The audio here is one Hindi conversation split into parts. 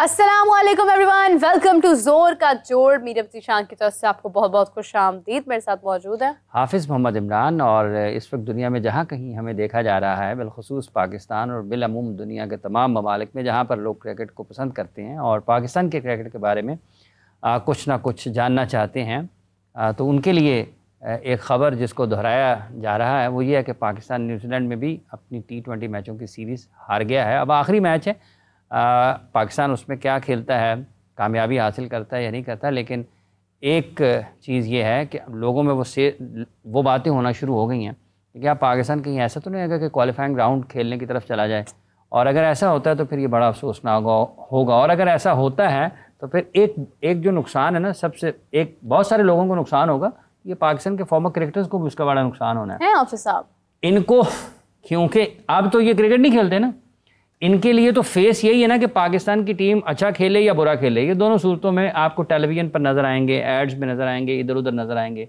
अस्सलामुअलैकुम एवरीवन, वेलकम टू जोर का जोड़। मीडिया शान की तरफ से आपको बहुत बहुत खुश आमदीद। मेरे साथ मौजूद है हाफिज़ मोहम्मद इमरान। और इस वक्त दुनिया में जहाँ कहीं हमें देखा जा रहा है, बिलखुसूस पाकिस्तान और बिलअमूम दुनिया के तमाम ममालिक में जहाँ पर लोग क्रिकेट को पसंद करते हैं और पाकिस्तान के क्रिकेट के बारे में कुछ ना कुछ जानना चाहते हैं, तो उनके लिए एक ख़बर जिसको दोहराया जा रहा है वो ये है कि पाकिस्तान न्यूजीलैंड में भी अपनी T20 मैचों की सीरीज़ हार गया है। अब आखिरी मैच है, पाकिस्तान उसमें क्या खेलता है, कामयाबी हासिल करता है या नहीं करता, लेकिन एक चीज़ ये है कि लोगों में वो बातें होना शुरू हो गई हैं कि क्या पाकिस्तान कहीं ऐसा तो नहीं होगा कि क्वालिफाइंग राउंड खेलने की तरफ चला जाए, और अगर ऐसा होता है तो फिर ये बड़ा अफसोसनाक होगा। और अगर ऐसा होता है तो फिर एक जो नुकसान है ना, सबसे एक बहुत सारे लोगों को नुकसान होगा, ये पाकिस्तान के फॉर्मर क्रिकेटर्स को भी उसका बड़ा नुकसान होना है ऑफिस साहब इनको, क्योंकि अब तो ये क्रिकेट नहीं खेलते ना, इनके लिए तो फेस यही है ना कि पाकिस्तान की टीम अच्छा खेले या बुरा खेले। ये दोनों सूरतों में आपको टेलीविज़न पर नज़र आएंगे, एड्स में नज़र आएंगे, इधर उधर नज़र आएंगे,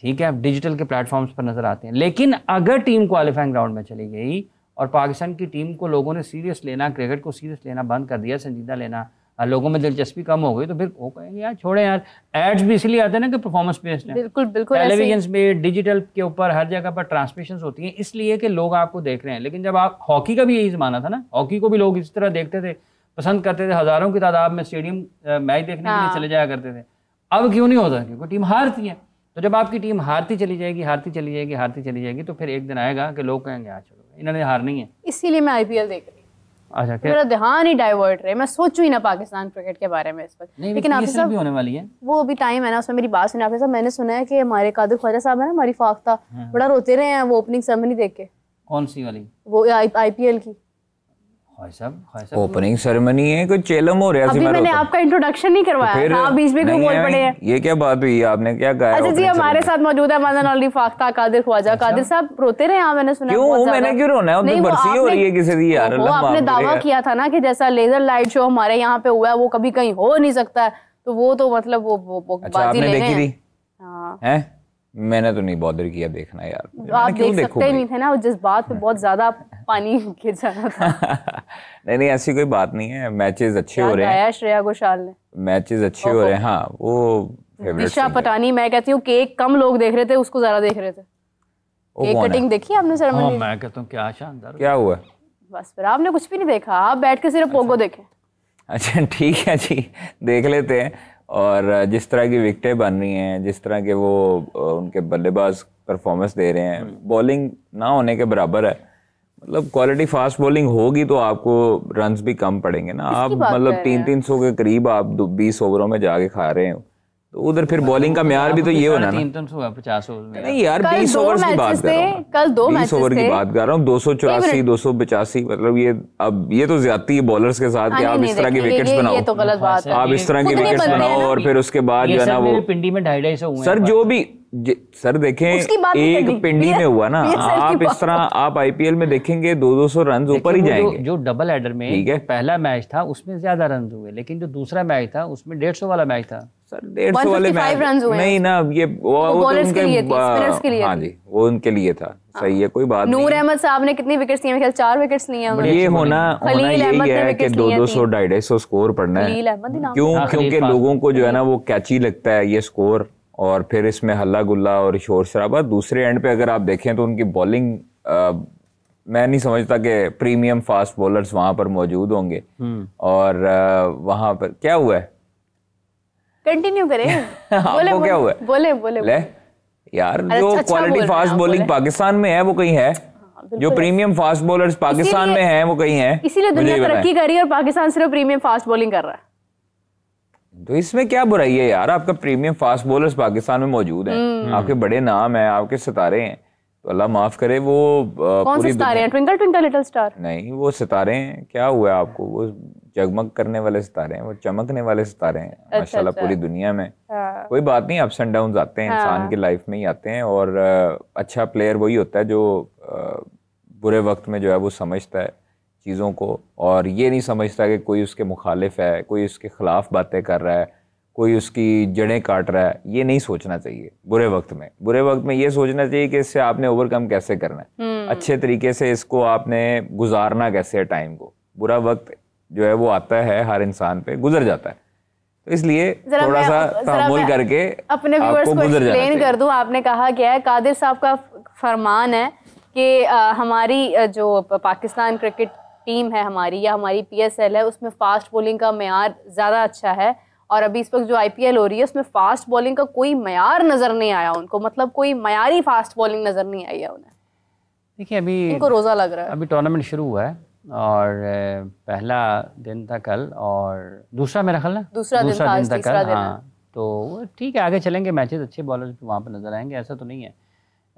ठीक है, डिजिटल के प्लेटफॉर्म्स पर नज़र आते हैं। लेकिन अगर टीम क्वालिफाइंग राउंड में चली गई और पाकिस्तान की टीम को लोगों ने सीरियस लेना, क्रिकेट को सीरियस लेना बंद कर दिया, संजीदा लेना, लोगों में दिलचस्पी कम हो गई, तो फिर वो कहेंगे यार छोड़े यार। एड्स भी इसलिए आते हैं ना कि परफॉर्मेंस बेस्ड है, बिल्कुल बिल्कुल, टेलीविजन में, डिजिटल के ऊपर हर जगह पर ट्रांसमिशंस होती हैं, इसलिए कि लोग आपको देख रहे हैं। लेकिन जब आप हॉकी का भी यही ज़माना था ना, हॉकी को भी लोग इस तरह देखते थे, पसंद करते थे, हज़ारों की तादाद में स्टेडियम मैच देखने के लिए चले जाया करते थे। अब क्यों नहीं होता? क्योंकि टीम हारती है। तो जब आपकी टीम हारती चली जाएगी तो फिर एक दिन आएगा कि लोग कहेंगे यार चलो इन्होंने हारनी है। इसीलिए मैं IPL देख रही हूँ। अच्छा, मेरा ध्यान ही डाइवर्ट रहे, मैं सोचूं ही ना पाकिस्तान क्रिकेट के बारे में इस वक्त। लेकिन आप सब भी होने वाली है, वो अभी टाइम है ना, उसमें मेरी बात सुनिए। आपके साथ मैंने सुना है कि हमारे कादिर ख्वाजा साहब है ना, हमारी फाख्ता, बड़ा रोते रहे हैं वो ओपनिंग सेरेमनी देख के। कौन सी वाली? वो IPL की ओपनिंग सेरेमनी है, कोई चेलम हो रहा है। अभी मैंने आपका इंट्रोडक्शन नहीं करवाया था, आप बीच में क्यों बोल पड़े हैं? ये क्या बात हुई, आपने क्या गाया? अच्छा जी, हमारे साथ मौजूद है मदन अली फाख्ता कादिर ख्वाजा। कादिर साहब रोते रहे, मैंने सुना। क्यों? मैंने क्यों रोना है? बरसी हो रही है किसी की यार। वो आपने दावा किया था ना कि जैसा लेजर लाइट शो हमारे यहाँ पे हुआ है वो कभी कहीं हो नहीं सकता, तो वो तो मतलब वो बाजी ले रहे हैं। हाँ, मैंने तो नहीं बॉदर किया देखना यार। आप देख सकते ही नहीं थे ना, उस जज्बात पे बहुत ज्यादा पानी गिर जाना था। नहीं ऐसी कोई बात नहीं है, मैचेस अच्छे हो रहे हैं। श्रेया घोषाल ने मैचेस अच्छे हो रहे हैं। हाँ, वो दिशा पटानी, मैं कहती हूँ केक कम लोग देख रहे थे, उसको ज्यादा देख रहे थे। केक कटिंग देखी आपने सेरेमनी? मैं कहता हूँ क्या शानदार। क्या हुआ? बस फिर आपने कुछ भी नहीं देखा, आप बैठ के सिर्फ पोगो देखे। अच्छा ठीक है जी, देख लेते हैं। और जिस तरह की विकेटें बन रही हैं, जिस तरह के वो उनके बल्लेबाज परफॉर्मेंस दे रहे हैं, बॉलिंग ना होने के बराबर है। मतलब क्वालिटी फास्ट बॉलिंग होगी तो आपको रन्स भी कम पड़ेंगे ना। आप मतलब 300 के करीब आप 20 ओवरों में जाके खा रहे हो, तो उधर फिर बॉलिंग का म्यार भी तो ये होना ना। 350 ओवर नहीं यार, 20 ओवर की बात कर रहा हूँ, कल 2 मैचेस 20 ओवर की बात कर रहा हूँ। 284 285, मतलब ये तो ज्यादती है बॉलर्स के साथ कि आप इस तरह की विकेट्स बनाओ, तो गलत बात है। आप इस तरह की विकेट्स बनाओ और फिर उसके बाद जो है ना वो पिंडी में 250 हुए सर, जो भी सर देखें एक पिंडी में हुआ ना, आप इस तरह आप IPL में देखेंगे 200 रन ऊपर ही जाएंगे। जो डबल हेडर में ठीक है, पहला मैच था उसमें ज्यादा रन हुए, लेकिन जो दूसरा मैच था उसमें 150 वाला मैच था सर। 150 वाले मैच नहीं ना, ये वो बॉलर्स के लिए थी, स्पिनर्स के लिए। हाँ जी, वो उनके लिए था। सही है, कोई बात नहीं। नूर अहमद साहब ने कितनी विकेट्स लिए? 4 विकेट्स लिए हैं। ये होना यही है कि 200 250 स्कोर पढ़ना है। क्यों? क्योंकि लोगों को जो है ना वो कैची लगता है ये स्कोर, और फिर इसमें हल्ला गुल्ला और शोर शराबा। दूसरे एंड पे अगर आप देखें तो उनकी बॉलिंग, मैं नहीं समझता कि प्रीमियम फास्ट बॉलर्स वहां पर मौजूद होंगे। और वहां पर क्या हुआ है? कंटिन्यू करें। आपको क्या हुआ है? बोले ले यार, जो क्वालिटी फास्ट बॉलिंग पाकिस्तान में है वो कहीं है, जो प्रीमियम फास्ट बॉलर्स पाकिस्तान में है वो कहीं है। इसीलिए दुनिया तरक्की कर रही है और पाकिस्तान सिर्फ प्रीमियम फास्ट बॉलिंग कर रहा है। तो इसमें क्या बुराई है यार? आपका प्रीमियम फास्ट बॉलर्स पाकिस्तान में मौजूद हैं, आपके बड़े नाम हैं, आपके सितारे हैं, तो अल्लाह माफ करे। वो कौन से सितारे हैं? ट्विंकल ट्विंकल लिटिल स्टार नहीं, वो सितारे हैं। क्या हुआ है आपको? वो जगमग करने वाले सितारे हैं, वो चमकने वाले सितारे हैं माशाल्लाह पूरी दुनिया में। कोई बात नहीं, अप्स एंड डाउन्स आते हैं, इंसान की लाइफ में ही आते हैं। और अच्छा प्लेयर वही होता है जो बुरे वक्त में जो है वो समझता है चीज़ों को, और ये नहीं समझता कि कोई उसके मुखालिफ है, कोई उसके खिलाफ बातें कर रहा है, कोई उसकी जड़ें काट रहा है। ये नहीं सोचना चाहिए बुरे वक्त में। बुरे वक्त में ये सोचना चाहिए कि इससे आपने ओवरकम कैसे करना है, अच्छे तरीके से इसको आपने गुजारना कैसे है टाइम को। बुरा वक्त जो है वो आता है हर इंसान पे, गुजर जाता है। तो इसलिए थोड़ा सा तहम्मुल करके अपने व्यूअर्स को एक्सप्लेन कर दूं। आपने कहा क्या है, कादिर साहब का फरमान है कि हमारी जो पाकिस्तान क्रिकेट टीम है हमारी, या हमारी PSL है, उसमें फास्ट बॉलिंग का मयार ज़्यादा अच्छा है। और अभी इस वक्त जो IPL हो रही है उसमें फास्ट बॉलिंग का कोई मयार नज़र नहीं आया उनको, मतलब कोई मयारी फास्ट बॉलिंग नज़र नहीं आई है उन्हें। देखिए अभी इनको रोज़ा लग रहा है। अभी टूर्नामेंट शुरू हुआ है और पहला दिन था कल और दूसरा मेरा ख्याल ना दूसरा दिन था कल। हाँ, तो ठीक है, आगे चलेंगे, मैचेस अच्छे बॉलर्स वहाँ पर नज़र आएंगे, ऐसा तो नहीं है।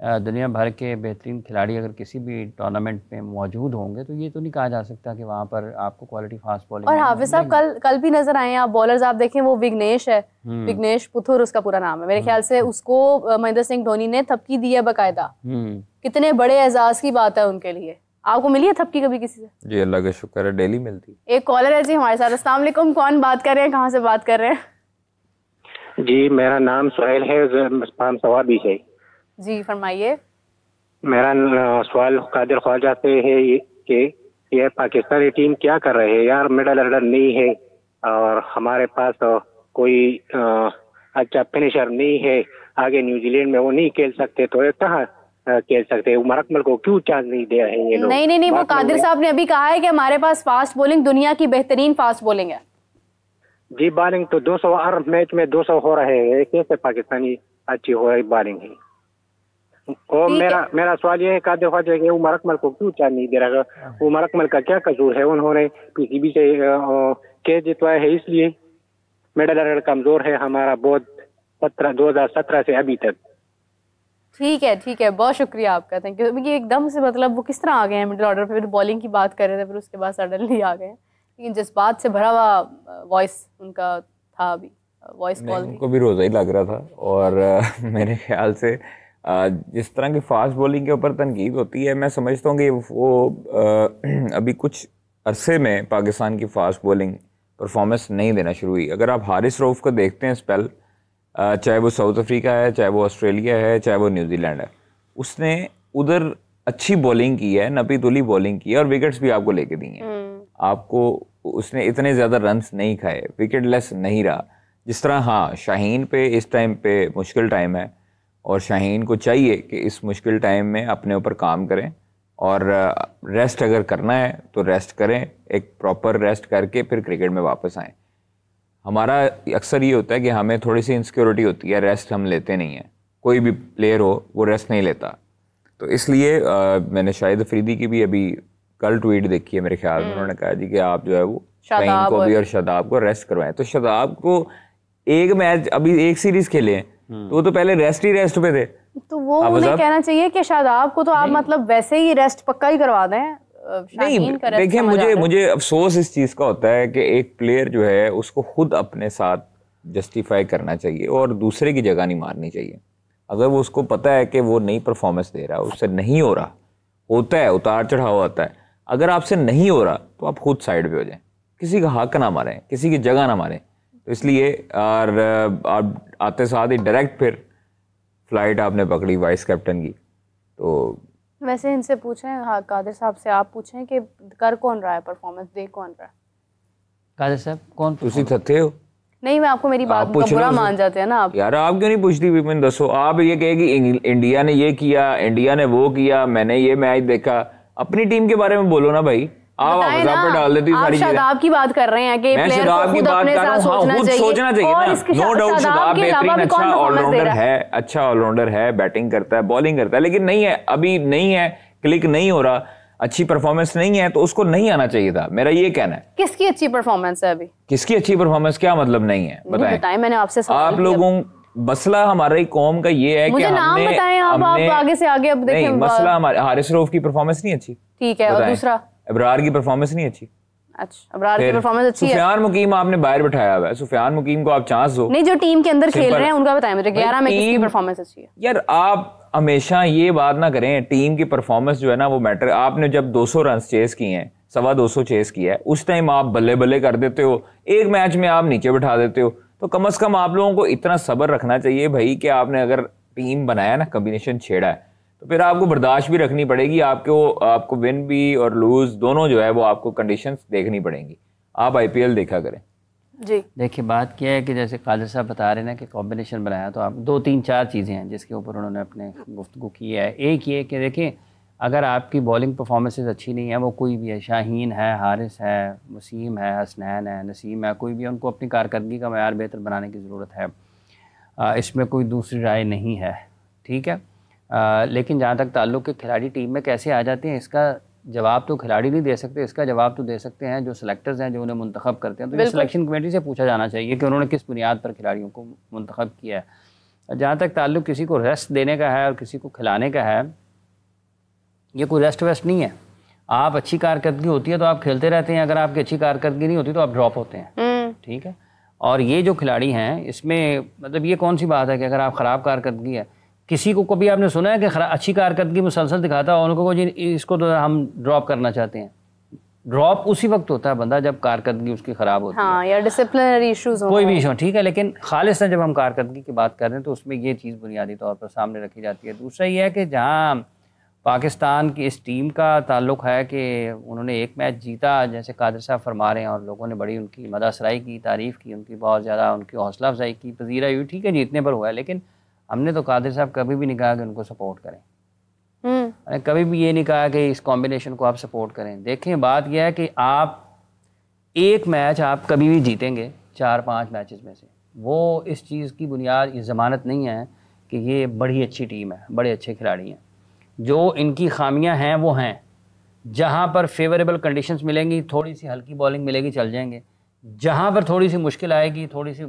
दुनिया भर के बेहतरीन खिलाड़ी अगर किसी भी टूर्नामेंट में मौजूद होंगे तो ये तो नहीं कहा जा सकता कि वहाँ पर आपको क्वालिटी फास्ट बॉलिंग। और हाफिज साहब कल भी नजर आए हैं आप बॉलर्स, आप देखें वो विघ्नेश है, विघ्नेश पुथुर उसका पूरा नाम है मेरे ख्याल से, उसको महेंद्र सिंह धोनी ने थपकी दी है बाकायदा। कितने बड़े एजाज की बात है उनके लिए। आपको मिली है थपकी कभी किसी से? जी अल्लाह का शुक्र है, डेली मिलती। एक कॉलर है जी हमारे साथ। अस्सलाम वालेकुम, कौन बात कर रहे हैं, कहाँ से बात कर रहे हैं? जी मेरा नाम सुहेल है, सवाबी है। जी फरमाइए। मेरा सवाल कादिर ख्वाजा से है कि ये पाकिस्तानी टीम क्या कर रहे हैं यार, मिडल ऑर्डर नहीं है और हमारे पास कोई अच्छा फिनिशर नहीं है। आगे न्यूजीलैंड में वो नहीं खेल सकते तो ये कहाँ खेल सकते हैं? उमर अकमल को क्यों चांस नहीं दिया है ये लोग? नहीं, वो कादिर साहब ने अभी कहा है कि हमारे पास फास्ट बॉलिंग दुनिया की बेहतरीन फास्ट बॉलिंग है। जी बॉलिंग तो 200 हर मैच में 200 हो रहे हैं, कैसे पाकिस्तानी अच्छी हो रही बॉलिंग है? और मेरा सवाल ये है कादिर ख्वाजा कि उमर अकमल को क्यों चांस नहीं दे रहा? उमर अकमल का क्या कसूर है? उन्होंने PCB से कैच जितवाया है, इसलिए मिडल ऑर्डर कमजोर है हमारा बहुत 2017 से अभी तक। ठीक है, बहुत शुक्रिया आपका, थैंक यू। एकदम से मतलब वो किस तरह आ गए हैं मिडिल ऑर्डर पे, फिर बॉलिंग की बात कर रहे थे, फिर उसके बाद सडनली आ गए। लेकिन जज्बात से भरा हुआ वॉइस उनका था, अभी वॉइस कॉल उनको भी रोज़ा ही लग रहा था। और मेरे ख्याल से जिस तरह की फास्ट बॉलिंग के ऊपर तनकीद होती है, मैं समझता हूँ कि वो अभी कुछ अरसे में पाकिस्तान की फास्ट बॉलिंग परफॉर्मेंस नहीं देना शुरू हुई। अगर आप हारिस रऊफ को देखते हैं स्पेल, चाहे वो साउथ अफ्रीका है, चाहे वो ऑस्ट्रेलिया है, चाहे वो न्यूजीलैंड है, उसने उधर अच्छी बॉलिंग की है, नपी तुली बॉलिंग की है और विकेट्स भी आपको लेके दी हैं। आपको उसने इतने ज़्यादा रन्स नहीं खाए, विकेट लेस नहीं रहा। जिस तरह हाँ शाहीन पे इस टाइम पे मुश्किल टाइम है और शाहीन को चाहिए कि इस मुश्किल टाइम में अपने ऊपर काम करें और रेस्ट अगर करना है तो रेस्ट करें, एक प्रॉपर रेस्ट करके फिर क्रिकेट में वापस आएँ। हमारा अक्सर ये होता है कि हमें थोड़ी सी इनसिक्योरिटी होती है, रेस्ट हम लेते नहीं हैं। कोई भी प्लेयर हो वो रेस्ट नहीं लेता, तो इसलिए मैंने शाहिद अफरीदी की भी अभी कल ट्वीट देखी है मेरे ख्याल में। उन्होंने कहा जी कि आप जो है वो शाहीन को भी और शादाब को रेस्ट करवाएं। तो शादाब को एक मैच अभी एक सीरीज खेले हैं तो वो तो पहले रेस्ट पे थे, तो वो उन्हें कहना चाहिए कि शादाब को तो आप मतलब वैसे ही रेस्ट पक्का ही करवा दें। नहीं देखिए, मुझे अफसोस इस चीज़ का होता है कि एक प्लेयर जो है उसको खुद अपने साथ जस्टिफाई करना चाहिए और दूसरे की जगह नहीं मारनी चाहिए। अगर वो उसको पता है कि वो नई परफॉर्मेंस दे रहा है, उससे नहीं हो रहा, होता है उतार चढ़ाव आता है, अगर आपसे नहीं हो रहा तो आप खुद साइड पे हो जाएं, किसी का हक ना मारें, किसी की जगह ना मारें। तो इसलिए और आप आते साथ ही डायरेक्ट फिर फ्लाइट आपने पकड़ी वाइस कैप्टन की। तो वैसे इनसे पूछें, हाँ कादिर साहब से आप पूछें कि कर कौन रहा है परफॉर्मेंस, दे कौन रहा है? कादिर साहब कौन तुसी थते हो? नहीं, मैं आपको मेरी बात का बुरा मान जाते हैं ना आप। यार आप क्यों नहीं पूछती विपिन, दसो। आप ये कहेगी इंडिया ने ये किया, इंडिया ने वो किया, मैंने ये मैच देखा। अपनी टीम के बारे में बोलो ना भाई। आप पे डाल देती सारी चीजें। शादाब की बात कर रहे हैं कि प्लेयर को खुद अपने साथ सोचना चाहिए ना। नो डाउट शादाब बेहतरीन अच्छा ऑलराउंडर है, अच्छा ऑलराउंडर है, बैटिंग करता है, बॉलिंग करता है, लेकिन नहीं है, अभी नहीं है, क्लिक नहीं हो रहा, अच्छी परफॉर्मेंस नहीं है, तो उसको नहीं आना चाहिए था, मेरा ये कहना है। किसकी अच्छी परफॉर्मेंस है अभी? किसकी अच्छी परफॉर्मेंस क्या मतलब नहीं है बताएं? मैंने आपसे आप लोगों मसला हमारी कौम का ये है कि नाम बताएं आप आगे से आगे। अब देखें मसला हमारे हारिस रऊफ की परफॉर्मेंस नहीं अच्छी, ठीक है, और दूसरा अबरार की परफॉर्मेंस नहीं अच्छी। अच्छा, अबरार की परफॉर्मेंस अच्छी है। सुफियान मुकीम आपने बाहर बैठाया हुआ है, सुफियान मुकीम को आप चांस दो। नहीं, जो टीम के अंदर खेल रहे हैं उनका बताएं मुझे, 11 में किसकी परफॉर्मेंस अच्छी है? यार आप हमेशा ये बात ना करें, टीम की परफॉर्मेंस जो है ना वो मैटर। आपने जब 200 रन चेस किए हैं, 225 चेस किया है, उस टाइम आप बल्ले बल्ले कर देते हो, एक मैच में आप नीचे बैठा देते हो। तो कम से कम आप लोगों को इतना सब्र रखना चाहिए भाई कि आपने अगर टीम बनाया ना, कॉम्बिनेशन छेड़ा है, तो फिर आपको बर्दाश्त भी रखनी पड़ेगी। आपको विन भी और लूज दोनों जो है वो आपको कंडीशंस देखनी पड़ेंगी। आप IPL देखा करें। जी देखिए, बात क्या है कि जैसे कादिर साहब बता रहे हैं ना कि कॉम्बिनेशन बनाया, तो आप 2 3 4 चीज़ें हैं जिसके ऊपर उन्होंने अपने गुफ्तगू की है। एक ये कि देखिए, अगर आपकी बॉलिंग परफॉर्मेंसेस अच्छी नहीं है, वो कोई भी है, शाहीन है, हारिस है, वसीम है, हसनैन है, नसीम है, कोई भी, उनको अपनी कारकर्दगी का मयार बेहतर बनाने की ज़रूरत है। इसमें कोई दूसरी राय नहीं है, ठीक है। लेकिन जहाँ तक ताल्लुक़ के खिलाड़ी टीम में कैसे आ जाते हैं, इसका जवाब तो खिलाड़ी नहीं दे सकते, इसका जवाब तो दे सकते हैं जो सिलेक्टर्स हैं, जो उन्हें मुंतखब करते हैं। तो ये सिलेक्शन कमेटी से पूछा जाना चाहिए कि उन्होंने किस बुनियाद पर खिलाड़ियों को मुंतखब किया है। जहाँ तक ताल्लुक़ किसी को रेस्ट देने का है और किसी को खिलाने का है, ये कोई रेस्ट वेस्ट नहीं है। आप अच्छी कारकर्दगी होती है तो आप खेलते रहते हैं, अगर आपकी अच्छी कारकर्दगी नहीं होती तो आप ड्रॉप होते हैं, ठीक है। और ये जो खिलाड़ी हैं, इसमें मतलब ये कौन सी बात है कि अगर आप ख़राब कारकर्दगी है, किसी को कभी आपने सुना है कि अच्छी कारकर्दगी मुसलसल दिखाता है और उनको जी इसको तो हम ड्रॉप करना चाहते हैं? ड्रॉप उसी वक्त होता है बंदा जब कारकर्दगी उसकी ख़राब होती है, या डिसिप्लिनरी इश्यूज कोई भी इशू, ठीक है। लेकिन खालिस्तान जब हम कारकर्दगी की बात कर रहे हैं तो उसमें ये चीज़ बुनियादी तौर पर सामने रखी जाती है। दूसरा ये है कि जहाँ पाकिस्तान की इस टीम का ताल्लुक़ है कि उन्होंने एक मैच जीता, जैसे कादिर साहब फरमा रहे हैं, और लोगों ने बड़ी उनकी मदासराई की, तारीफ़ की, उनकी बहुत ज़्यादा उनकी हौसला अफजाई की, पजीरा हुई, ठीक है, जीतने पर हुआ है। लेकिन हमने तो कादिर साहब कभी भी नहीं कहा कि उनको सपोर्ट करें, कभी भी ये नहीं कहा कि इस कॉम्बिनेशन को आप सपोर्ट करें। देखें, बात यह है कि आप एक मैच आप कभी भी जीतेंगे 4-5 मैचेस में से, वो इस चीज़ की बुनियाद, ये ज़मानत नहीं है कि ये बड़ी अच्छी टीम है, बड़े अच्छे खिलाड़ी हैं। जो इनकी खामियां हैं वो हैं, जहां पर फेवरेबल कंडीशंस मिलेंगी, थोड़ी सी हल्की बॉलिंग मिलेगी, चल जाएंगे। जहां पर थोड़ी सी मुश्किल आएगी, थोड़ी सी,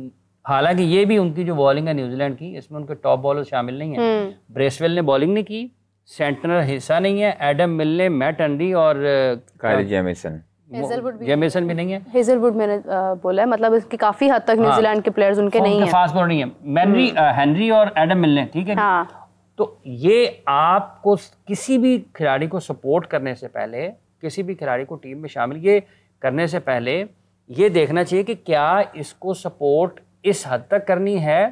हालांकि ये भी उनकी जो बॉलिंग है न्यूजीलैंड की, इसमें उनके टॉप बॉलर शामिल नहीं है। ब्रेसवेल ने बॉलिंग नहीं की, सेंटनर हिस्सा नहीं है, एडम मिलने, मैट एंडी और जेमिसन भी नहीं है। हेजलवुड मैंने बोला है, मतलब इसकी काफी हद तक न्यूजीलैंड के प्लेयर्स उनके नहीं है, फास्ट बॉलर नहीं है। हेनरी और एडम मिलने, ठीक है। तो ये आपको किसी भी खिलाड़ी को सपोर्ट करने से पहले, किसी भी खिलाड़ी को टीम में शामिल ये करने से पहले ये देखना चाहिए कि क्या इसको सपोर्ट इस हद तक करनी है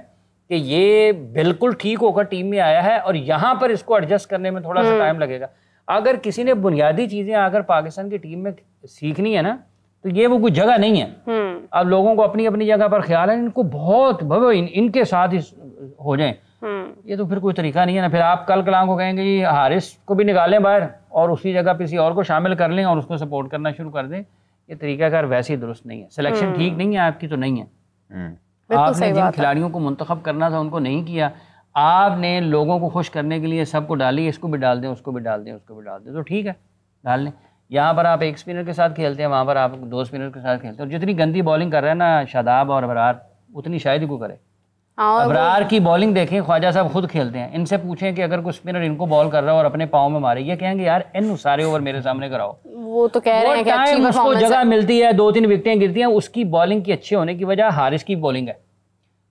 कि ये बिल्कुल ठीक होकर टीम में आया है और यहाँ पर इसको एडजस्ट करने में थोड़ा सा टाइम लगेगा। अगर किसी ने बुनियादी चीज़ें अगर पाकिस्तान की टीम में सीखनी है ना, तो ये वो कोई जगह नहीं है। अब लोगों को अपनी अपनी जगह पर ख्याल है, इनको बहुत इनके साथ ही हो जाए, ये तो फिर कोई तरीका नहीं है ना। फिर आप कल कलाम को कहेंगे जी हारिस को भी निकालें बाहर और उसी जगह किसी और को शामिल कर लें और उसको सपोर्ट करना शुरू कर दें, ये तरीकाकार वैसे ही दुरुस्त नहीं है। सिलेक्शन ठीक नहीं है आपकी, तो नहीं है। आपने जिन खिलाड़ियों को मुंतखब करना था उनको नहीं किया, आपने लोगों को खुश करने के लिए सबको डाली, इसको भी डाल दें, उसको भी डाल दें, उसको भी डाल दें, तो ठीक है, डाल लें। यहाँ पर आप एक स्पिनर के साथ खेलते हैं, वहाँ पर आप 2 स्पिनर के साथ खेलते हैं, और जितनी गंदी बॉलिंग कर रहे हैं ना शादाब और अबरार, उतनी शायद ही को करे। अबरार की बॉलिंग देखें, ख्वाजा साहब खुद खेलते हैं, इनसे पूछें कि अगर कोई स्पिनर इनको बॉल कर रहा है और अपने पाँव में मारे, ये कहेंगे यार इन सारे ओवर मेरे सामने कराओ। वो तो कह रहे हैं कि अच्छी उसको जगह मिलती है, 2-3 विकेटें गिरती हैं, उसकी बॉलिंग की अच्छी होने की वजह हारिस की बॉलिंग है।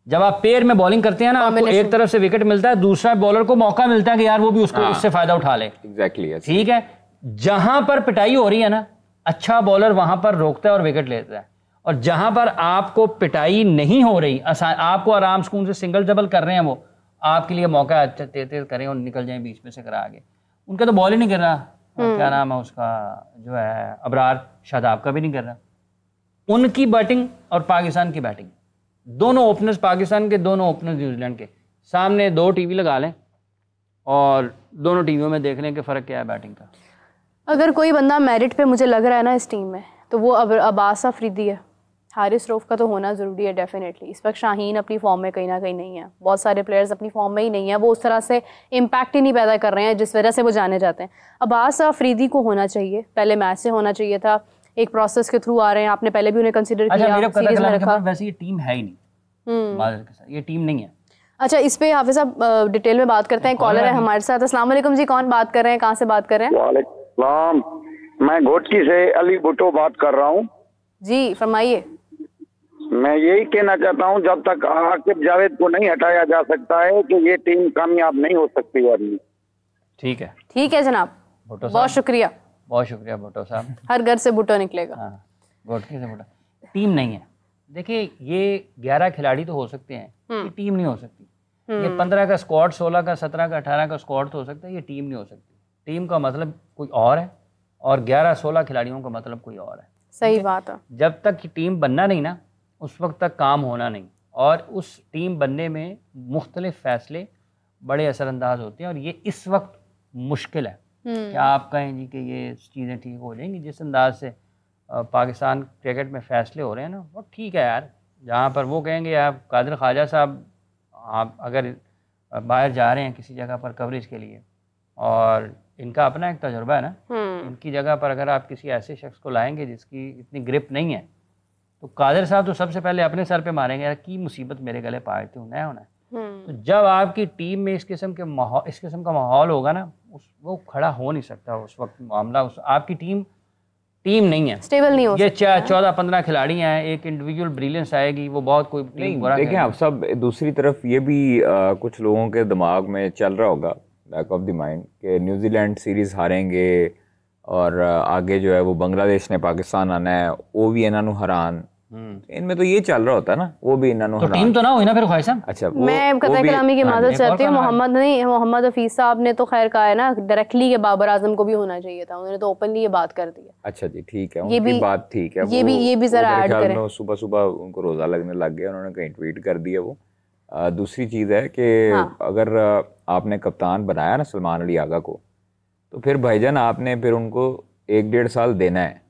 जब आप पेयर में बॉलिंग करते हैं ना, आपको एक तरफ से विकेट मिलता है, दूसरा बॉलर को मौका मिलता है कि यार वो भी उसको उससे फायदा उठा ले। एग्जैक्टली, ठीक है। जहां पर पिटाई हो रही है ना, अच्छा बॉलर वहां पर रोकता है और विकेट लेता है, और जहां पर आपको पिटाई नहीं हो रही, आपको आराम सुकून से सिंगल डबल कर रहे हैं, वो आपके लिए मौका तेज करें और निकल जाएं बीच में से करा आगे। उनका तो बॉल ही नहीं कर रहा, क्या नाम है उसका जो है अबरार, शादाब का भी नहीं कर रहा। उनकी बैटिंग और पाकिस्तान की बैटिंग, दोनों ओपनर्स पाकिस्तान के, दोनों ओपनर्स न्यूजीलैंड के, सामने 2 टीवी लगा लें और दोनों टीवियों में देख लें कि फ़र्क क्या है बैटिंग का। अगर कोई बंदा मेरिट पे मुझे लग रहा है ना इस टीम में, तो वो अब्बास अफरीदी है। हारिस रऊफ का तो होना ज़रूरी है डेफिनेटली। इस वक्त शाहीन अपनी फॉर्म में कहीं ना कहीं नहीं है, बहुत सारे प्लेयर्स अपनी फॉर्म में ही नहीं है, वो उस तरह से इम्पैक्ट ही नहीं पैदा कर रहे हैं जिस वजह से वो जाने जाते हैं। अब्बास अफरीदी को होना चाहिए, पहले मैच से होना चाहिए था, एक प्रोसेस के थ्रू आ रहे हैं, आपने पहले भी उन्हें कंसिडर किया, सीरीज में रखा। वैसे ये टीम है ही नहीं, ये टीम नहीं है। अच्छा, इस पे हाफिज साहब डिटेल में बात करते हैं। कॉलर है हमारे साथ। अस्सलाम वालेकुम जी, कौन बात कर रहे हैं, कहाँ से बात कर रहे हैं? वालेकुम, मैं घोटकी से अली भुट्टो बात कर रहा हूँ। जी फरमाइए। मैं यही कहना चाहता हूँ, जब तक आकिब जावेद को नहीं हटाया जा सकता है कि ये टीम कामयाब नहीं हो सकती। वाली ठीक है, ठीक है जनाब, बहुत शुक्रिया, बहुत शुक्रिया भुट्टो साहब। हर घर से भुट्टो निकलेगा। हाँ, घोटकी से भुट्टो। टीम नहीं है। देखिए, ये 11 खिलाड़ी तो हो सकते हैं, ये टीम नहीं हो सकती। ये 15 का स्क्वाड, 16 का, 17 का, 18 का स्क्वाड तो हो सकता है, ये टीम नहीं हो सकती। टीम का मतलब कोई और है और 11-16 खिलाड़ियों का मतलब कोई और है। सही बात है। जब तक टीम बनना नहीं ना, उस वक्त तक काम होना नहीं, और उस टीम बनने में मुख्तलिफ फैसले बड़े असरअंदाज होते हैं, और ये इस वक्त मुश्किल है। क्या आप कहें जी कि ये चीज़ें ठीक हो जाएंगी? जिस अंदाज से पाकिस्तान क्रिकेट में फ़ैसले हो रहे हैं ना, वो ठीक है यार। जहाँ पर वो कहेंगे आप कादिर ख्वाजा साहब, आप अगर बाहर जा रहे हैं किसी जगह पर कवरेज के लिए, और इनका अपना एक तजुर्बा है ना, इनकी जगह पर अगर आप किसी ऐसे शख्स को लाएंगे जिसकी इतनी ग्रिप नहीं है, तो कादिर साहब तो सबसे पहले अपने सर पे मारेंगे, यार की मुसीबत मेरे गले पाए थे होना है। तो जब आपकी टीम में इस किस्म का माहौल होगा ना, वो खड़ा हो नहीं सकता उस वक्त मामला। आपकी टीम नहीं है, स्टेबल नहीं हो, ये 14-15 खिलाड़ी हैं, एक इंडिविजुअल ब्रिलियंस आएगी, वो बहुत कोई टीम बुरा। देखें आप सब, दूसरी तरफ ये भी कुछ लोगों के दिमाग में चल रहा होगा, बैक ऑफ द माइंड, कि न्यूजीलैंड सीरीज़ हारेंगे और आगे जो है वो बांग्लादेश ने पाकिस्तान आना है, वो भी इन्होंने हरान। इनमें तो ये चल रहा होता है ना, वो भी इन्होंने तो टीम तो ना हुई ना फिर ख्वाहिश साहब। अच्छा, मैं कतई कलामी की माजरत चाहती हूँ। मोहम्मद हफीज साहब ने तो खैर कहा है ना डायरेक्टली कि बाबर आजम को भी होना चाहिए था, उन्होंने तो ओपनली ये बात कर दी है। अच्छा जी, ठीक है, उनकी बात ठीक है। ये भी जरा ऐड करें। सुबह उनको रोजा लगने लग गया, उन्होंने कहीं ट्वीट कर दिया वो। दूसरी चीज़ है कि अगर आपने कप्तान बनाया ना सलमान अली आगा को, तो फिर भाईजान आपने फिर उनको 1-1.5 साल देना है,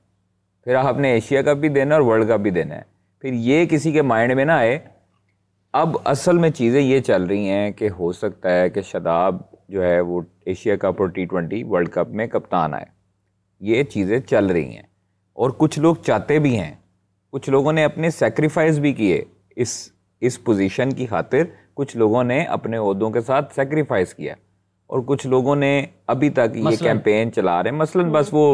फिर आपने एशिया कप भी देना और वर्ल्ड कप भी देना है। फिर ये किसी के माइंड में ना आए। अब असल में चीज़ें ये चल रही हैं कि हो सकता है कि शादाब जो है वो एशिया कप और T20 वर्ल्ड कप में कप्तान आए। ये चीज़ें चल रही हैं और कुछ लोग चाहते भी हैं, कुछ लोगों ने अपने सेक्रीफाइस भी किए इस पोजीशन की खातिर। कुछ लोगों ने अपने ओहदों के साथ सेक्रीफाइस किया और कुछ लोगों ने अभी तक ये कैंपेन चला रहे हैं। मसलन बस वो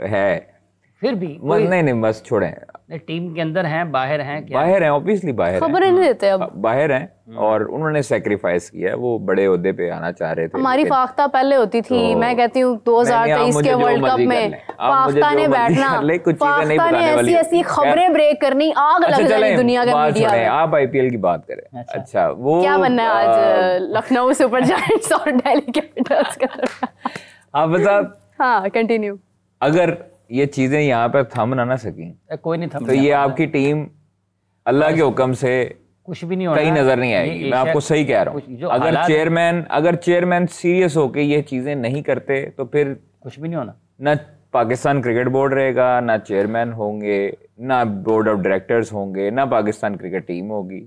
है, फिर भी नहीं बस छोड़ें, टीम के अंदर हैं, बाहर हैं, क्या बाहर हैं, ऑब्वियसली बाहर खबरें नहीं देते, अब बाहर हैं और उन्होंने सेक्रीफाइस किया है, वो बड़े ओहदे पे आना चाह रहे थे। हमारी फाख्ता पहले होती थी, मैं कहती हूँ 2023 के वर्ल्ड कप में फाख्ता ने बैठना, फाख्ता ने ऐसी खबरें ब्रेक करनी, आग लग जाएगी दुनिया के मीडिया में। आप IPL की बात करें। अच्छा, वो क्या बनना है आज लखनऊ सुपर जायंट्स और दिल्ली कैपिटल्स का? आप बता। हाँ, कंटिन्यू। अगर ये चीजें यहाँ पर थम ना सकी, कोई नहीं थम, तो ये आपकी टीम अल्लाह के हुक्म से कुछ भी नहीं होना, कहीं नजर नहीं आएगी। मैं आपको सही कह रहा हूँ। अगर चेयरमैन सीरियस होके ये चीजें नहीं करते तो फिर कुछ भी नहीं होना। ना पाकिस्तान क्रिकेट बोर्ड रहेगा, ना चेयरमैन होंगे, ना बोर्ड ऑफ डायरेक्टर्स होंगे, ना पाकिस्तान क्रिकेट टीम होगी।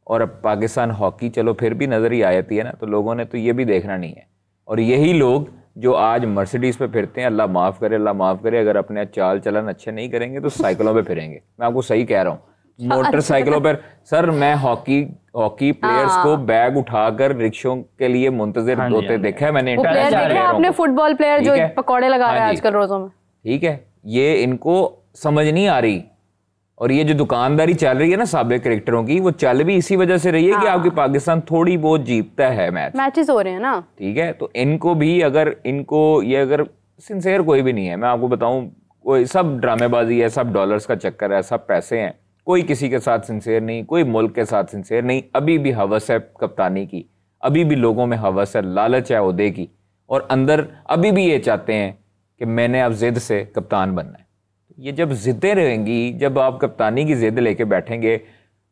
और अब पाकिस्तान हॉकी चलो फिर भी नजर ही आ जाती है ना, तो लोगों ने तो ये भी देखना नहीं है। और यही लोग जो आज मर्सिडीज पे फिरते हैं, अल्लाह माफ़ करे, अल्लाह माफ़ करे, अगर अपने चाल चलन अच्छे नहीं करेंगे तो साइकिलों पे फिरेंगे। मैं आपको सही कह रहा हूँ, मोटरसाइकिलों पर। सर, मैं हॉकी प्लेयर्स को बैग उठाकर रिक्शों के लिए मुंतजिर होते देखा है मैंने। आपने फुटबॉल प्लेयर जो पकौड़े लगा रहे हैं आजकल रोजों में, ठीक है, ये इनको समझ नहीं आ रही। और ये जो दुकानदारी चल रही है ना साबिक क्रिकेटरों की, वो चल भी इसी वजह से रही है कि आपकी पाकिस्तान थोड़ी बहुत जीतता है मैचेस हो रहे हैं ना, ठीक है। तो इनको भी अगर सिंसेयर कोई भी नहीं है, मैं आपको बताऊं, कोई सब ड्रामेबाजी है, सब डॉलर्स का चक्कर है, सब पैसे हैं, कोई किसी के साथ सिंसेयर नहीं, कोई मुल्क के साथ सिंसेयर नहीं। अभी भी हवस है कप्तानी की, अभी भी लोगों में हवस है, लालच है ओहदे की, और अंदर अभी भी ये चाहते हैं कि मैंने अब जिद से कप्तान बनना है। ये जब जिद्दें रहेंगी, जब आप कप्तानी की जिद लेके बैठेंगे,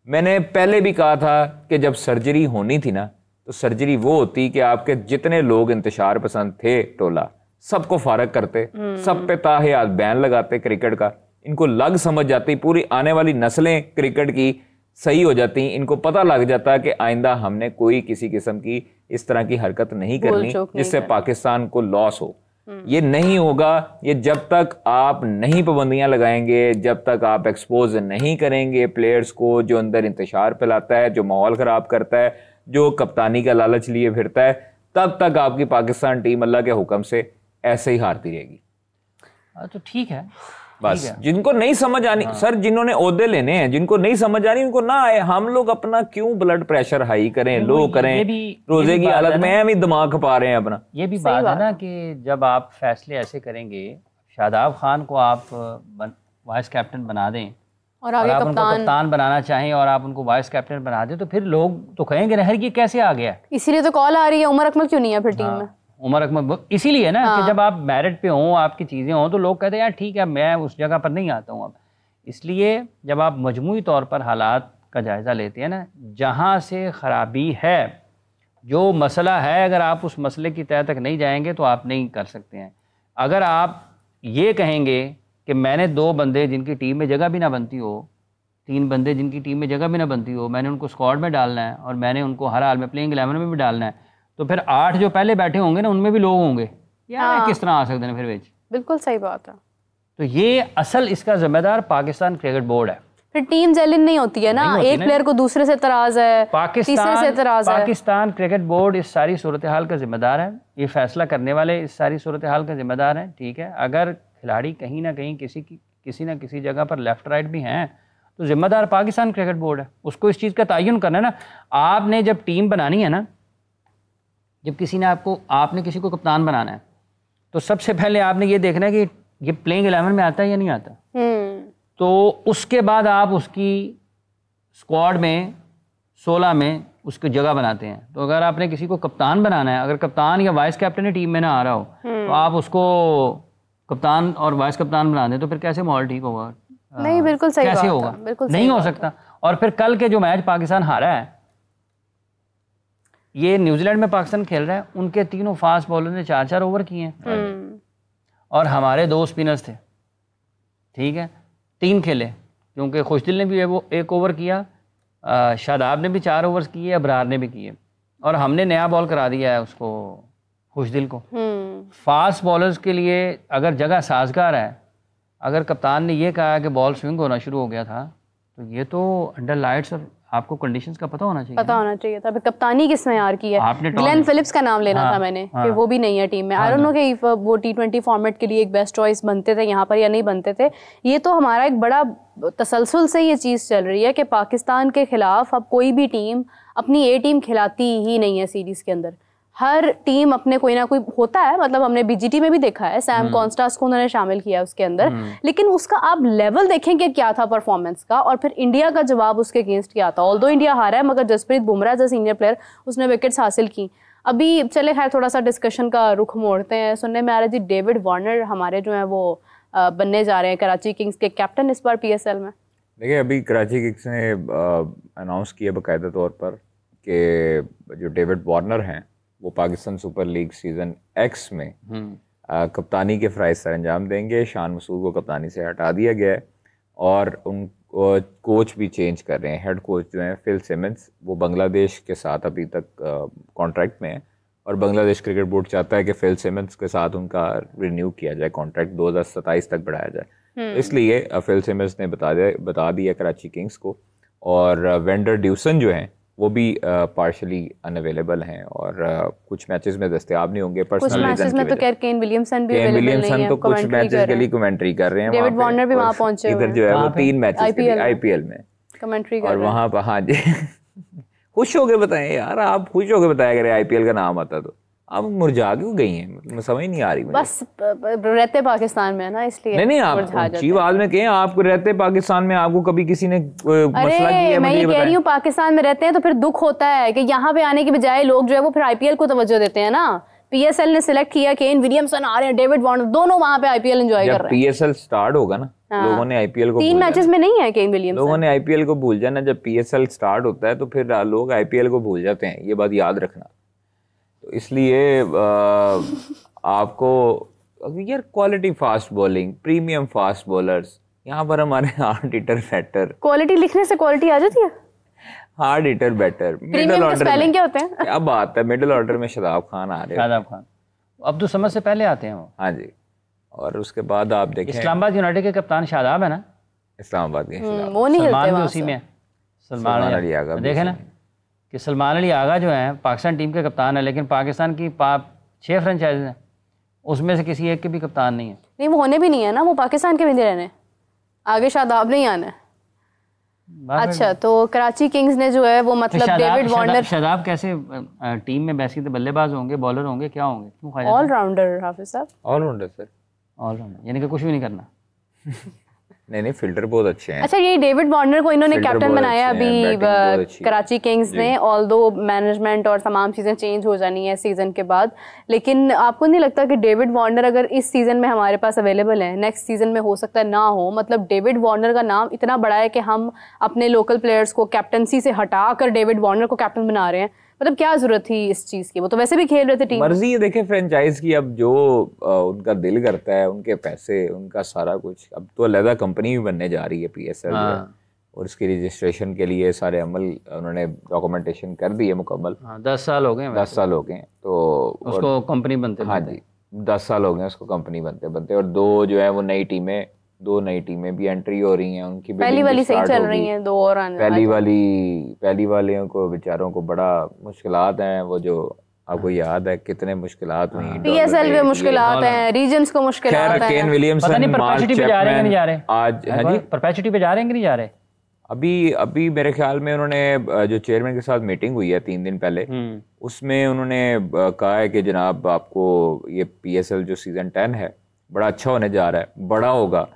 मैंने पहले भी कहा था कि जब सर्जरी होनी थी ना, तो सर्जरी वो होती कि आपके जितने लोग इंतशार पसंद थे टोला, सबको फारग करते, सब पे ताहयात बैन लगाते क्रिकेट का। इनको लग समझ जाती, पूरी आने वाली नस्लें क्रिकेट की सही हो जाती, इनको पता लग जाता कि आइंदा हमने कोई किसी किस्म की इस तरह की हरकत नहीं करनी जिससे पाकिस्तान को लॉस हो। ये नहीं होगा। ये जब तक आप नहीं पाबंदियां लगाएंगे, जब तक आप एक्सपोज नहीं करेंगे प्लेयर्स को, जो अंदर इंतशार फैलाता है, जो माहौल खराब करता है, जो कप्तानी का लालच लिए फिरता है, तब तक आपकी पाकिस्तान टीम अल्लाह के हुक्म से ऐसे ही हारती रहेगी। तो ठीक है, बस जिनको नहीं समझ आनी, सर जिन्होंने ओहदे लेने हैं, जिनको नहीं समझ आनी उनको ना आए। हम लोग अपना क्यों ब्लड प्रेशर हाई करें, लो करें, रोजे की हालत में हम ही दिमाग खपा रहे हैं अपना। ये भी बात है ना कि जब आप फैसले ऐसे करेंगे, शादाब खान को आप वाइस कैप्टन बना दें और आप उनको कप्तान बनाना चाहें और आप उनको वाइस कैप्टन बना दें, तो फिर लोग तो कहेंगे यार ये कैसे आ गया। इसीलिए तो कॉल आ रही है, उमर अकमल क्यों नहीं है फिर टीम में। उमर अकमल, इसीलिए ना कि जब आप मेरिट पे हों, आपकी चीज़ें हों, तो लोग कहते हैं यार ठीक है मैं उस जगह पर नहीं आता हूँ अब। इसलिए जब आप मजमूई तौर पर हालात का जायज़ा लेते हैं ना, जहाँ से ख़राबी है, जो मसला है, अगर आप उस मसले की तह तक नहीं जाएंगे तो आप नहीं कर सकते हैं। अगर आप ये कहेंगे कि मैंने 2 बंदे जिनकी टीम में जगह भी ना बनती हो, 3 बंदे जिनकी टीम में जगह भी ना बनती हो, मैंने उनको स्क्वाड में डालना है और मैंने उनको हर हाल में प्लेइंग 11 में भी डालना है, तो फिर 8 जो पहले बैठे होंगे ना उनमें भी लोग होंगे यार, किस तरह आ सकते हैं फिर बेच। बिल्कुल सही बात है। तो ये असल इसका जिम्मेदार पाकिस्तान क्रिकेट बोर्ड है। फिर टीम जेलिन नहीं होती है ना, एक प्लेयर को दूसरे से तराज है, तीसरे से तराज है। पाकिस्तान क्रिकेट बोर्ड इस सारी सूरत हाल का जिम्मेदार है, ये फैसला करने वाले इस सारी सूरत हाल का जिम्मेदार हैं। ठीक है, अगर खिलाड़ी कहीं ना कहीं किसी ना किसी जगह पर लेफ्ट राइट भी हैं तो जिम्मेदार पाकिस्तान क्रिकेट बोर्ड है, उसको इस चीज़ का तयन करना है ना। आपने जब टीम बनानी है ना, जब आपने किसी को कप्तान बनाना है तो सबसे पहले आपने ये देखना है कि ये प्लेइंग 11 में आता है या नहीं आता। तो उसके बाद आप उसकी स्क्वाड में 16 में उसकी जगह बनाते हैं। तो अगर आपने किसी को कप्तान बनाना है, अगर कप्तान या वाइस कैप्टन ही टीम में ना आ रहा हो तो आप उसको कप्तान और वाइस कप्तान बना दें तो फिर कैसे माहौल ठीक होगा? नहीं, बिल्कुल सही कैसे होगा? बिल्कुल नहीं हो सकता। और फिर कल के जो मैच पाकिस्तान हारा है, ये न्यूजीलैंड में पाकिस्तान खेल रहा है, उनके तीनों फास्ट बॉलर ने 4-4 ओवर किए हैं और हमारे 2 स्पिनर्स थे। ठीक है, 3 खेले क्योंकि खुशदिल ने भी वो 1 ओवर किया, शादाब ने भी 4 ओवर्स किए, अबरार ने भी किए और हमने नया बॉल करा दिया है उसको खुशदिल को। फास्ट बॉलर्स के लिए अगर जगह साजगार है, अगर कप्तान ने ये कहा कि बॉल स्विंग होना शुरू हो गया था तो ये तो अंडर लाइट्स और आपको कंडीशंस का पता होना चाहिए था। अभी कप्तानी किसने यार की है? ग्लेन फिलिप्स का नाम लेना था मैंने कि वो भी नहीं है टीम में। आई डोंट नो कि वो T20 फॉर्मेट के लिए एक बेस्ट चॉइस बनते थे यहाँ पर या नहीं बनते थे। ये तो हमारा एक बड़ा तसलसल से ये चीज़ चल रही है कि पाकिस्तान के खिलाफ अब कोई भी टीम अपनी ए टीम खिलाती ही नहीं है सीरीज़ के अंदर। हर टीम अपने कोई ना कोई होता है, मतलब हमने बीजीटी में भी देखा है, सैम कॉन्स्टास को उन्होंने शामिल किया उसके अंदर, लेकिन उसका आप लेवल देखेंगे क्या था परफॉर्मेंस का, और फिर इंडिया का जवाब उसके अगेंस्ट क्या था। ऑल्दो इंडिया हारा है मगर Jasprit Bumrah as a senior player उसने विकेट्स हासिल की। अभी चले खैर थोड़ा सा डिस्कशन का रुख मोड़ते हैं। सुनने में आ रहा है जी डेविड वार्नर हमारे जो है वो बनने जा रहे हैं कराची किंग्स के कैप्टन इस बार PSL में। देखिए अभी कराची किंग्स ने अनाउंस किया बाकायदा तौर पर कि जो डेविड वार्नर हैं वो Pakistan super league season X में कप्तानी के फ़राइज़ सर अंजाम देंगे। शान मसूद को कप्तानी से हटा दिया गया है और उन कोच भी चेंज कर रहे हैं। हेड कोच जो हैं फिल सिमंस, वो बांग्लादेश के साथ अभी तक कॉन्ट्रैक्ट में है और बांग्लादेश क्रिकेट बोर्ड चाहता है कि फिल सिमंस के साथ उनका रिन्यू किया जाए, कॉन्ट्रैक्ट 2027 तक बढ़ाया जाए। इसलिए फिल सिमंस ने बता दिया कराची किंग्स को। और वेंडर ड्यूसन जो हैं वो भी पार्शली अनअवेलेबल हैं और कुछ मैचेस में दस्तयाब नहीं होंगे। पर्सनल रीजन में तो केन विलियमसन भी अवेलेबल नहीं है, तो कुछ मैचेस के लिए कमेंट्री कर रहे हैं। डेविड वार्नर भी वहां पहुंचे हुए हैं। इधर जो है वो 3 मैचेस IPL में कमेंट्री कर रहे हैं और वहां पर हाँ जी खुश होके बताएं यार, आप खुश होके बताया करें IPL का नाम आता तो। आप मुरझा क्यों गई हैं? मतलब समझ नहीं आ रही मुझे। बस रहते पाकिस्तान में है ना, इसलिए नहीं आप अच्छी बात में कहें, आप रहते पाकिस्तान में आपको कभी किसी ने मसला किया? मैं ये कह रही हूँ पाकिस्तान में रहते हैं तो फिर दुख होता है कि यहाँ पे आने के बजाय लोग जो है वो फिर IPL को तवज्जो देते हैं ना। PSL ने सिलेक्ट किया, केन विलियमसन आ रहे हैं, डेविड वार्नर, दोनों वहाँ पे IPL एंजॉय कर रहे हैं। PSL स्टार्ट होगा ना, लोगों ने IPL को 3 मैचेस में नहीं है केन विलियमसन, लोगों ने IPL को भूल जाना। जब PSL स्टार्ट होता है तो फिर लोग IPL को भूल जाते हैं, ये बात याद रखना। तो इसलिए आपको यार quality fast bowling, premium fast bowlers यहाँ पर हमारे हार्ड हिटर बैटर। क्वालिटी लिखने से क्वालिटी आ जाती है? Hard hitter batter, middle order spelling क्या होते हैं? क्या बात है, मिडिल ऑर्डर में शादाब खान आ रहे हैं। शादाब खान अब्दुल समद से पहले आते हैं वो। हाँ जी, और उसके बाद आप देखें इस्लामाबाद यूनाइटेड के कप्तान शादाब है ना, इस्लामाबाद के वो नहीं हिलते वहां उसी में सलमान अली आगा देखे ना कि सलमान अली आगा जो है पाकिस्तान टीम के कप्तान है, लेकिन पाकिस्तान की 6 फ्रेंचाइज हैं, उसमें से किसी एक के भी कप्तान नहीं है। नहीं वो होने भी नहीं है ना, वो पाकिस्तान के भी नहीं रहने, आगे शादाब नहीं आना है। अच्छा तो कराची किंग्स ने जो है वो मतलब डेविड वार्नर, शादाब कैसे टीम में बेसिकली बल्लेबाज होंगे, बॉलर होंगे, क्या होंगे, क्यों ऑलराउंडर? हाफिज साहब ऑलराउंडर सर, ऑलराउंडर यानी कि कुछ भी नहीं करना नहीं फिल्टर बहुत अच्छे हैं। अच्छा, ये डेविड वार्नर को इन्होंने कैप्टन बनाया अभी कराची किंग्स ने, ऑल्दो मैनेजमेंट और तमाम चीज़ें चेंज हो जानी है सीजन के बाद, लेकिन आपको नहीं लगता कि डेविड वार्नर अगर इस सीजन में हमारे पास अवेलेबल है, नेक्स्ट सीजन में हो सकता है ना हो? मतलब डेविड वार्नर का नाम इतना बड़ा है कि हम अपने लोकल प्लेयर्स को कैप्टनसी से हटा कर डेविड वार्नर को कैप्टन बना रहे हैं। मतलब क्या जरूरत थी इस चीज की? वो तो वैसे भी खेल रहे थे टीम। मर्जी है, देखे फ्रेंचाइज की, अब जो उनका दिल करता है, उनके पैसे, उनका सारा कुछ। अब तो अलग कंपनी भी बनने जा रही है PSL और उसकी रजिस्ट्रेशन के लिए सारे अमल उन्होंने डॉक्यूमेंटेशन कर दी है मुकम्मल। 10 साल हो गए। 10 साल हो गए तो उसको कंपनी बनते। हाँ जी, 10 साल हो गए उसको कंपनी बनते बनते। और दो नई टीमें भी एंट्री हो रही हैं, उनकी पहली वाली सही चल रही हैं, दो और आने पहली वालियों को बेचारों को बड़ा मुश्किलात हैं। वो जो आपको याद है कितने मुश्किलात हुई, PSL में मुश्किलात हैं, रीजन्स को मुश्किलात हैं। केन विलियमसन, परपेचुटी पे जा रहे हैं कि नहीं जा रहे? आज हाँ जी, परपेचुटी पे जा रहे हैं कि नहीं जा रहे? अभी मेरे ख्याल में उन्होंने जो चेयरमैन के साथ मीटिंग हुई है 3 दिन पहले, उसमें उन्होंने कहा है कि जनाब आपको ये PSL जो सीजन 10 है बड़ा अच्छा होने जा रहा है, बड़ा होगा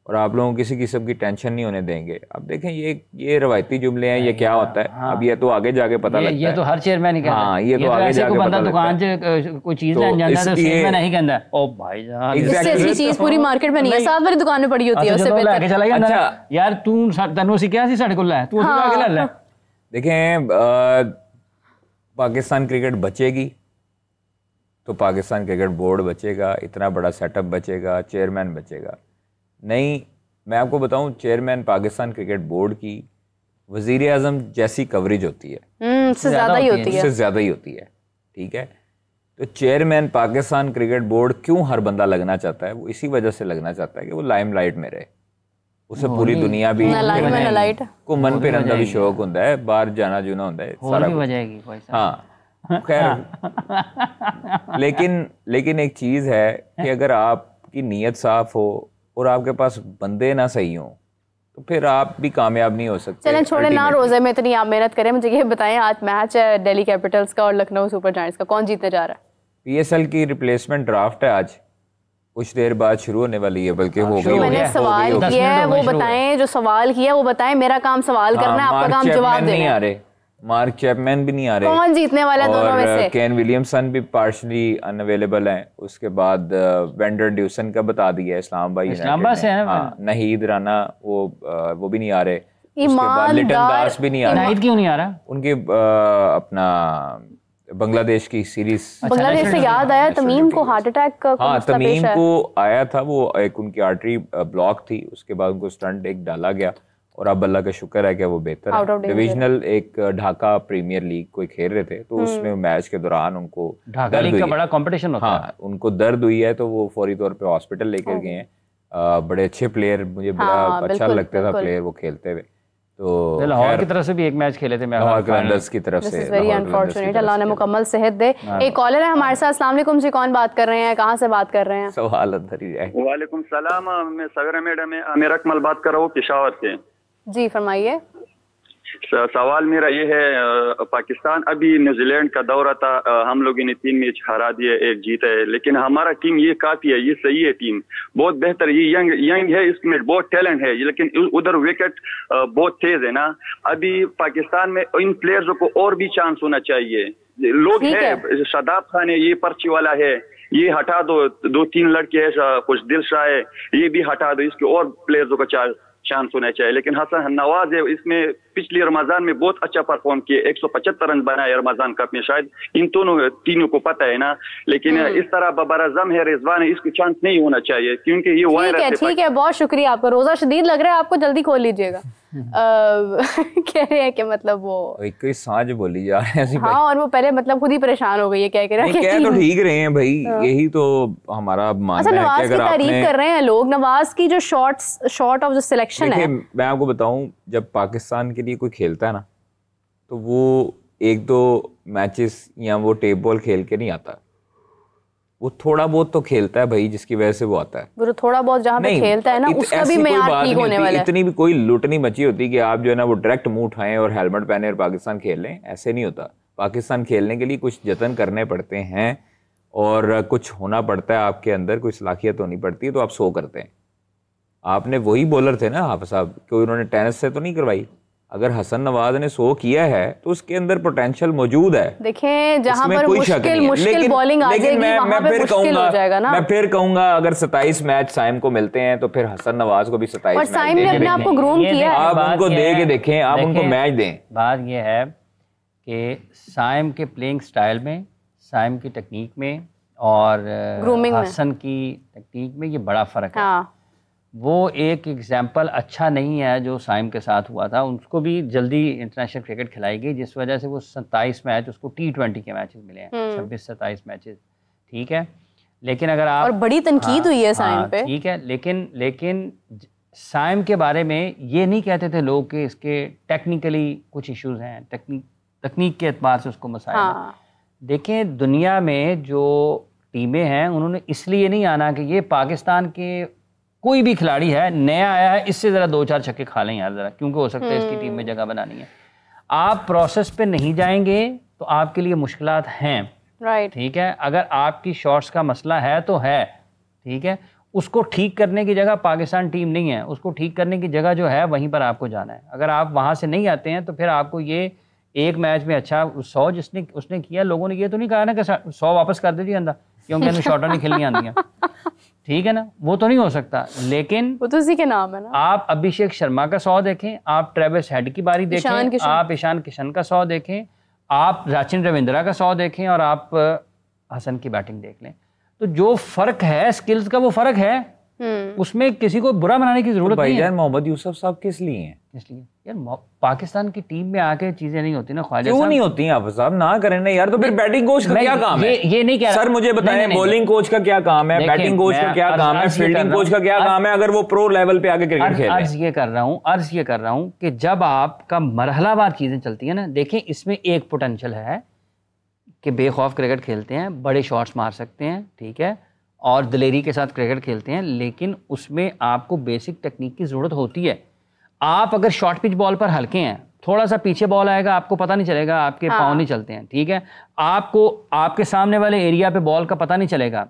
और आप लोगों को किसी किस्म की टेंशन नहीं होने देंगे। अब देखें ये रवायती जुमले हैं, ये क्या होता है? हाँ। अब ये तो आगे जाके पता लगता है। ये तो हर चेयरमैन ही कहता है। हाँ, ये तो आगे जाके पता लगता है। दुकान से कोई चीज लेने जाता है तो चेयरमैन नहीं कहता ओ भाईजान इससे अच्छी चीज पूरी मार्केट में नहीं है, साथ वाली दुकान में पड़ी होती है, उससे बेहतर लेके चला गया। अच्छा यार तू तन्नू सी क्या सी साडे कोल है, तू उसको आगे ले ले। देखें पाकिस्तान क्रिकेट बचेगी तो पाकिस्तान क्रिकेट बोर्ड बचेगा, इतना बड़ा सेटअप बचेगा, चेयरमैन बचेगा। नहीं, मैं आपको बताऊं, चेयरमैन पाकिस्तान क्रिकेट बोर्ड की वजीर आजम जैसी कवरेज होती है, उससे ज़्यादा ही होती है। ठीक है, तो चेयरमैन पाकिस्तान क्रिकेट बोर्ड क्यों हर बंदा लगना चाहता है? वो इसी वजह से लगना चाहता है कि वो लाइमलाइट में रहे, उसे पूरी दुनिया भी को मन पे रंदा भी शौक होता है, बाहर जाना जुना होता है, सारा। हाँ खैर लेकिन एक चीज़ है कि अगर आपकी नीयत साफ हो और आपके पास बंदे ना सही हो तो फिर आप भी कामयाब नहीं हो सकते। चलें छोड़े ना, रोज़े में इतनी आप मेहनत करें। मुझे ये बताएं, आज मैच है दिल्ली कैपिटल्स का और लखनऊ सुपर जायंट्स का, कौन जीतने जा रहा है? PSL की रिप्लेसमेंट ड्राफ्ट है, आज कुछ देर बाद शुरू होने वाली है, बल्कि हो गई। मैंने सवाल किया है, वो बताएं, जो सवाल किया वो बताएं। मेरा काम सवाल करना है, आपका काम जवाब देना है। मार्क चैपमैन भी नहीं आ रहे। कौन जीतने वाला है दोनों में से? केन विलियमसन भी पार्शली अनअवेलेबल हैं। उसके बाद वेंडर ड्यूसन का बता दिया इस्लामाबाद से है। हाँ, नहीद राना वो भी नहीं आ रहे। उसके बाद लिटन दास भी नहीं आ रहा। नहीद क्यों नहीं आ रहा? उनके अपना बांग्लादेश की सीरीज। बांग्लादेश से याद आया, तमीम को हार्ट अटैक का हाँ, तमीम को आया था, वो एक उनकी आर्टरी ब्लॉक थी, उसके बाद उनको स्टंट एक डाला गया और अब अल्लाह का शुक्र है कि वो बेहतर है। डिविजनल एक ढाका प्रीमियर लीग कोई खेल रहे थे, तो उसमें मैच के दौरान उनको ढाका लीग का बड़ा कंपटीशन होता है। हाँ, उनको दर्द हुई है तो वो फौरी तौर पे हॉस्पिटल लेकर गए हैं। बड़े अच्छे प्लेयर, मुझे बड़ा अच्छा लगता था प्लेयर वो खेलते हुए। तो लाहौर की तरफ से भी एक मैच खेले थे, लाहौर कलंदर्स की तरफ से। वेरी अनफॉर्चुनेट, अल्लाह ने मुकम्मल सेहत दे। एक कॉलर है हमारे साथ। अस्सलाम वालेकुम जी, कौन बात कर रहे हैं, कहाँ से बात कर रहे हैं? सवाल अंदर ही है। वालेकुम सलाम, मैं सवेरा मैडम में आमिर अकमल बात कर रहा हूँ पेशावर से। जी फरमाइए। सवाल मेरा ये है, पाकिस्तान अभी न्यूजीलैंड का दौरा था, हम लोगों ने 3 मैच हरा दिए, 1 जीता है, लेकिन हमारा टीम ये काफी है, ये सही है, टीम बहुत बेहतर, ये यंग है, इसमें बहुत टैलेंट है, लेकिन उधर विकेट बहुत तेज है ना। अभी पाकिस्तान में इन प्लेयर्स को और भी चांस होना चाहिए। लोग है, शादाब खान है, ये पर्ची वाला है, ये हटा दो, 2-3 लड़के है, कुछ दिल शाह है, ये भी हटा दो, इसके और प्लेयर्स को चांस होना चाहिए। लेकिन हसन नवाज है, इसमें पिछले रमजान में बहुत अच्छा परफॉर्म किए, 175 रन बनाए रमजान कप में, शायद इन तीनों को पता है ना। लेकिन इस तरह बबरअज़म है, रिजवान है, इसको चांस नहीं होना चाहिए क्योंकि ये वायरस है। ठीक है, बहुत शुक्रिया आपका। रोजा शदीद लग रहा है आपको, जल्दी खोल लीजिएगा। कह रहे हैं कि मतलब वो कोई सांझ बोली जा रहे हैं। हाँ, और वो पहले मतलब खुद ही परेशान हो गई है, क्या तो ठीक रहे हैं भाई, यही तो हमारा मानना है। नवाज की तारीफ कर रहे हैं लोग, नवाज की जो शॉट ऑफ जो सिलेक्शन है। मैं आपको बताऊं, जब पाकिस्तान के लिए कोई खेलता है ना, तो वो 1-2 मैचेस या वो टेप बॉल खेल के नहीं आता, वो थोड़ा बहुत तो खेलता है भाई, जिसकी वजह से वो आता है। वो थोड़ा बहुत जहाँ पे खेलता है ना, उसका भी मेयार ठीक होने वाला है। इतनी भी कोई लुट नहीं मची होती कि आप जो है ना वो डायरेक्ट मुंह उठाएं और हेलमेट पहने और पाकिस्तान खेल लें, ऐसे नहीं होता। पाकिस्तान खेलने के लिए कुछ जतन करने पड़ते हैं और कुछ होना पड़ता है, आपके अंदर कोई सलाहियत होनी पड़ती है, तो आप 100 करते हैं। आपने वही बॉलर थे ना हाफिज साहब, कोई उन्होंने टेनिस से तो नहीं करवाई। अगर हसन नवाज ने 100 किया है तो उसके अंदर पोटेंशियल मौजूद है। देखें जहां पर मुश्किल बॉलिंग आ जाएगी वहां पे मुश्किल हो जाएगा ना। मैं फिर कहूंगा अगर 27 मैच साइम को मिलते हैं तो फिर हसन नवाज को भी 27 और साइम ने अपने आप को ग्रूम किया है। आप उनको दे के देखें, आप उनको मैच दें। बात यह है कि साइम के प्लेइंग स्टाइल में, साइम की टेक्निक में और हसन की टेक्निक में ये बड़ा फ़र्क है। वो एक एग्जाम्पल अच्छा नहीं है जो साइम के साथ हुआ था। उसको भी जल्दी इंटरनेशनल क्रिकेट खिलाई गई जिस वजह से वो 27 मैच उसको T20 के मैचेस मिले हैं, 26-27 मैचेस, ठीक है। लेकिन अगर आप और बड़ी तनकीद हुई है साइम पे, ठीक है, लेकिन साइम के बारे में ये नहीं कहते थे लोग कि इसके टेक्निकली कुछ इश्यूज हैं, तकनीक के एतबार से उसको मसाइल हैं। देखें दुनिया में जो टीमें हैं उन्होंने इसलिए नहीं आना कि ये पाकिस्तान के कोई भी खिलाड़ी है नया आया है इससे ज़रा 2-4 छक्के खा लें यार ज़रा, क्योंकि हो सकता है इसकी टीम में जगह बनानी है। आप प्रोसेस पे नहीं जाएंगे तो आपके लिए मुश्किलात हैं, राइट, ठीक है। अगर आपकी शॉट्स का मसला है तो है, ठीक है, उसको ठीक करने की जगह पाकिस्तान टीम नहीं है, उसको ठीक करने की जगह जो है वहीं पर आपको जाना है। अगर आप वहाँ से नहीं आते हैं तो फिर आपको ये एक मैच में अच्छा 100 उसने किया, लोगों ने ये तो नहीं कहा ना कि 100 वापस कर दीजिए अंदर क्योंकि हमें शॉटें नहीं खेलनी आती, ठीक है ना, वो तो नहीं हो सकता। लेकिन वो तो उसी के नाम है ना। आप अभिषेक शर्मा का 100 देखें, आप ट्रेविस हेड की बारी देखें, आप ईशान किशन का 100 देखें, आप सचिन रविंद्रा का 100 देखें और आप हसन की बैटिंग देख लें, तो जो फर्क है स्किल्स का वो फर्क है, उसमें किसी को बुरा बनाने की जरूरत नहीं है। मोहम्मद यूसुफ साहब किस लिए हैं? इसलिए यार पाकिस्तान की टीम में आके चीजें नहीं होती ना ख्वाजा क्यों नहीं होती हैं आप साहब? ना करें ना यार, तो फिर बैटिंग कोच का क्या काम है? ये नहीं कह रहा सर, मुझे बताएं बॉलिंग कोच का क्या काम है, बैटिंग कोच का क्या काम है, फील्डिंग कोच का क्या काम है, अगर वो प्रो लेवल पे आके क्रिकेट खेले। अर्ज ये कर रहा हूँ कि जब आपका मरहलावार चीजें चलती है ना, देखें इसमें एक पोटेंशियल है कि बेखौफ क्रिकेट खेलते हैं, बड़े शॉट्स मार सकते हैं, ठीक है, और दिलेरी के साथ क्रिकेट खेलते हैं, लेकिन उसमें आपको बेसिक टेक्निक की ज़रूरत होती है। आप अगर शॉर्ट पिच बॉल पर हल्के हैं, थोड़ा सा पीछे बॉल आएगा आपको पता नहीं चलेगा, आपके पाँव नहीं चलते हैं, ठीक है, आपको आपके सामने वाले एरिया पे बॉल का पता नहीं चलेगा,